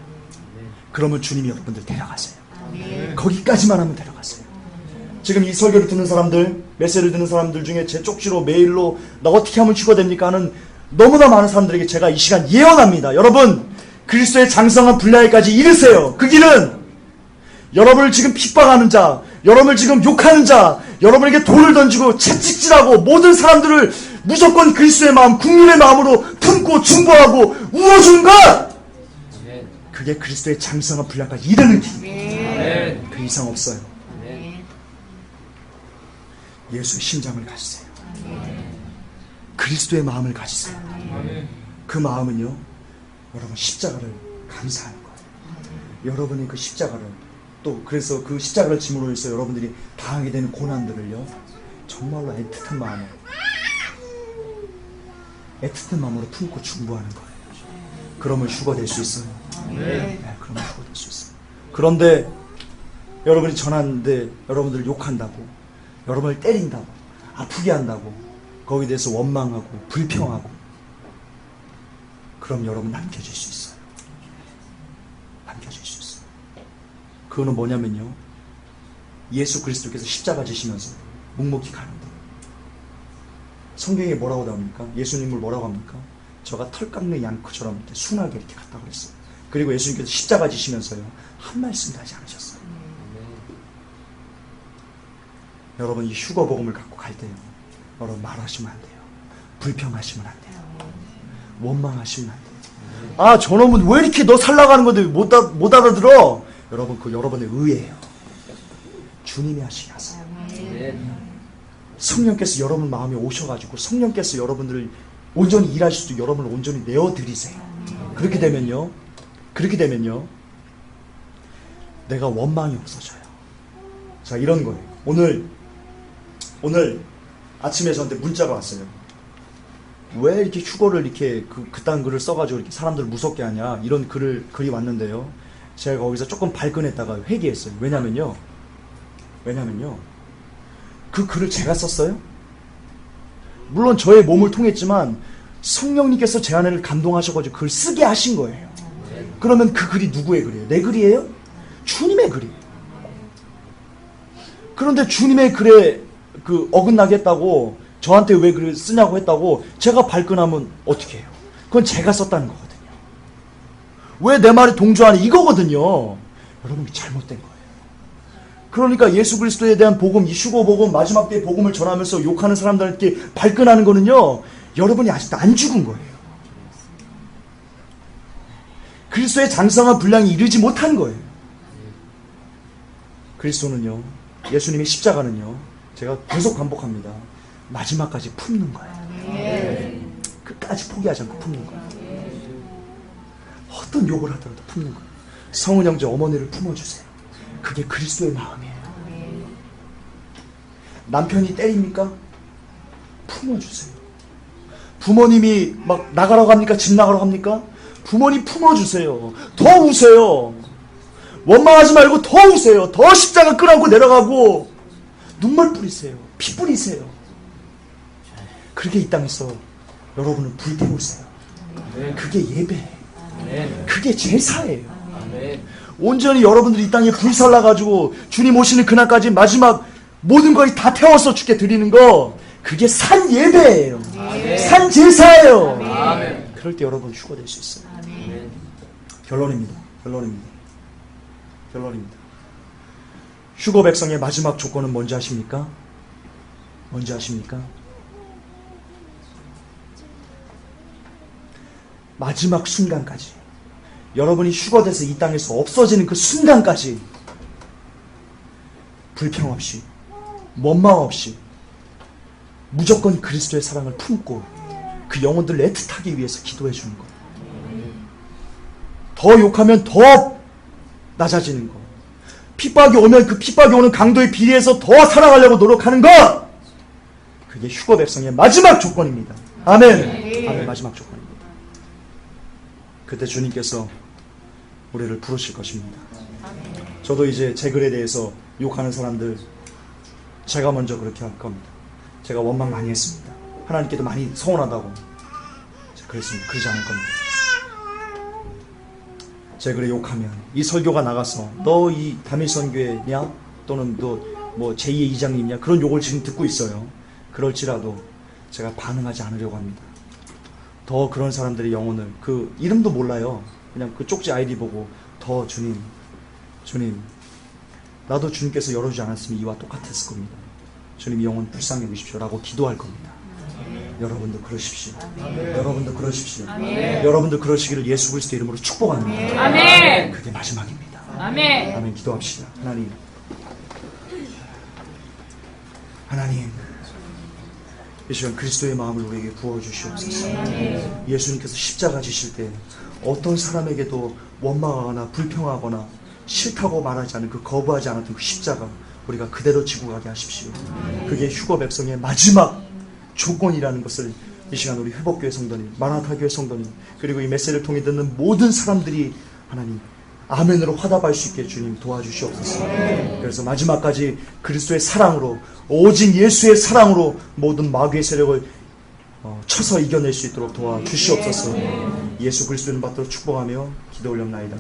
그러면 주님이 여러분들 데려가세요. 거기까지만 하면 데려가세요. 지금 이 설교를 듣는 사람들, 메시지를 듣는 사람들 중에 제 쪽지로 메일로 나 어떻게 하면 휴거됩니까 하는 너무나 많은 사람들에게 제가 이 시간 예언합니다. 여러분, 그리스도의 장성한 분량에까지 이르세요. 그 길은 여러분을 지금 핍박하는 자, 여러분을 지금 욕하는 자, 여러분에게 돌을 던지고 채찍질하고 모든 사람들을 무조건 그리스도의 마음, 국민의 마음으로 품고 중보하고 우어주는 것! 그게 그리스도의 장성한 분량까지 이르는 길입니다. 그 이상 없어요. 예수의 심장을 가지세요. 그리스도의 마음을 가지세요. 그 마음은요, 여러분 십자가를 감사하는 거예요. 여러분이 그 십자가를 또 그래서 그 십자가를 짐으로 해서 여러분들이 당하게 되는 고난들을요, 정말로 애틋한 마음으로 품고 중보하는 거예요. 그러면 휴거될 수 있어요. 네, 그러면 휴거될 수 있어요. 그런데 여러분이 전하는데 여러분들 욕한다고, 여러분을 때린다고, 아프게 한다고, 거기에 대해서 원망하고 불평하고, 그럼 여러분 남겨질 수 있어요. 남겨질 수 있어요. 그거는 뭐냐면요, 예수 그리스도께서 십자가 지시면서 묵묵히 가는 거예요. 성경에 뭐라고 나옵니까? 예수님을 뭐라고 합니까? 저가 털 깎는 양크처럼 이렇게 순하게 이렇게 갔다고 그랬어요. 그리고 예수님께서 십자가 지시면서요, 한 말씀도 하지 않으셨어요. 여러분, 이 휴거 복음을 갖고 갈 때요, 여러분 말하시면 안 돼요. 불평하시면 안 돼요. 원망하시면 안 돼요. 아, 저놈은 왜 이렇게 너 살라가는 건데 못 알아들어? 여러분, 그 여러분의 의예요. 주님이 하시게 하세요. 성령께서 여러분 마음에 오셔가지고 성령께서 여러분들을 온전히 일하실 수 있도록 여러분을 온전히 내어드리세요. 그렇게 되면요, 내가 원망이 없어져요. 자, 이런 거예요. 오늘 아침에 저한테 문자가 왔어요. 왜 이렇게 휴거를 이렇게 그딴 글을 써가지고 이렇게 사람들을 무섭게 하냐, 이런 글이 왔는데요, 제가 거기서 조금 발끈했다가 회개했어요. 왜냐면요, 그 글을 제가 썼어요? 물론 저의 몸을 통했지만 성령님께서 제 안을 감동하셔가지고 글을 쓰게 하신 거예요. 그러면 그 글이 누구의 글이에요? 내 글이에요? 주님의 글이에요. 그런데 주님의 글에 어긋나게 했다고, 저한테 왜 글을 쓰냐고 했다고 제가 발끈하면 어떻게 해요? 그건 제가 썼다는 거거든요. 왜 내 말이 동조하니? 이거거든요. 여러분, 잘못된 거예요. 그러니까 예수 그리스도에 대한 복음, 이 휴거 복음, 마지막 때의 복음을 전하면서 욕하는 사람들에게 발끈하는 거는요, 여러분이 아직도 안 죽은 거예요. 그리스도의 장성한 분량이 이르지 못한 거예요. 그리스도는요, 예수님의 십자가는요, 제가 계속 반복합니다, 마지막까지 품는 거예요. 끝까지 포기하지 않고 품는 거예요. 어떤 욕을 하더라도 품는 거예요. 성은 형제 어머니를 품어주세요. 그게 그리스도의 마음이에요. 남편이 때립니까? 품어주세요. 부모님이 막 나가라고 합니까? 집 나가라고 합니까? 부모님 품어주세요. 더 우세요. 원망하지 말고 더 우세요. 더 십자가 끌어안고 내려가고 눈물 뿌리세요. 피 뿌리세요. 그렇게 이 땅에서 여러분은 불태우세요. 그게 예배예요. 그게 제사예요. 온전히 여러분들이 이 땅에 불살라가지고 주님 오시는 그날까지 마지막 모든 것이 다 태워서 주께 드리는 거, 그게 산 예배예요. 산 제사예요. 그럴 때 여러분 휴거될 수 있어요. 결론입니다. 휴거 백성의 마지막 조건은 뭔지 아십니까? 마지막 순간까지, 여러분이 휴거돼서 이 땅에서 없어지는 그 순간까지 불평 없이, 원망 없이 무조건 그리스도의 사랑을 품고 그 영혼들을 애틋하기 위해서 기도해 주는 것. 더 욕하면 더 낮아지는 것. 핍박이 오면 그 핍박이 오는 강도에 비례해서 더 사랑하려고 노력하는 것. 그게 휴거 백성의 마지막 조건입니다. 아멘. 마지막 조건입니다. 그때 주님께서 우리를 부르실 것입니다. 저도 이제 제 글에 대해서 욕하는 사람들, 제가 먼저 그렇게 할 겁니다. 제가 원망 많이 했습니다. 하나님께도 많이 서운하다고 그랬습니다. 그러지 않을 겁니다. 제 글에 욕하면 이 설교가 나가서 너 이 담일선교회냐, 또는 너 뭐 제2의 이장님이냐, 그런 욕을 지금 듣고 있어요. 그럴지라도 제가 반응하지 않으려고 합니다. 더 그런 사람들의 영혼을, 그 이름도 몰라요. 그냥 그 쪽지 아이디 보고 더 주님 나도 주님께서 열어주지 않았으면 이와 똑같았을 겁니다. 주님 이 영혼 불쌍히 여기십시오 라고 기도할 겁니다. 여러분도 그러십시오. 여러분도 그러십시오. 여러분도 그러시기를 예수 그리스도의 이름으로 축복합니다. 아멘. 그게 마지막입니다. 아멘. 아멘. 기도합시다. 하나님 이 시간 그리스도의 마음을 우리에게 부어주시옵소서. 예수님께서 십자가 지실 때 어떤 사람에게도 원망하거나 불평하거나 싫다고 말하지 않은 그 거부하지 않았던 그 십자가 우리가 그대로 지고 가게 하십시오. 그게 휴거 백성의 마지막 조건이라는 것을 이 시간 우리 회복교회 성도님, 마라나타 교회 성도님, 그리고 이 메시지를 통해 듣는 모든 사람들이 하나님 아멘으로 화답할 수 있게 주님 도와주시옵소서. 그래서 마지막까지 그리스도의 사랑으로, 오직 예수의 사랑으로 모든 마귀의 세력을 쳐서 이겨낼 수 있도록 도와주시옵소서. 예수 그리스도는 받도록 축복하며 기도 올렸나이다.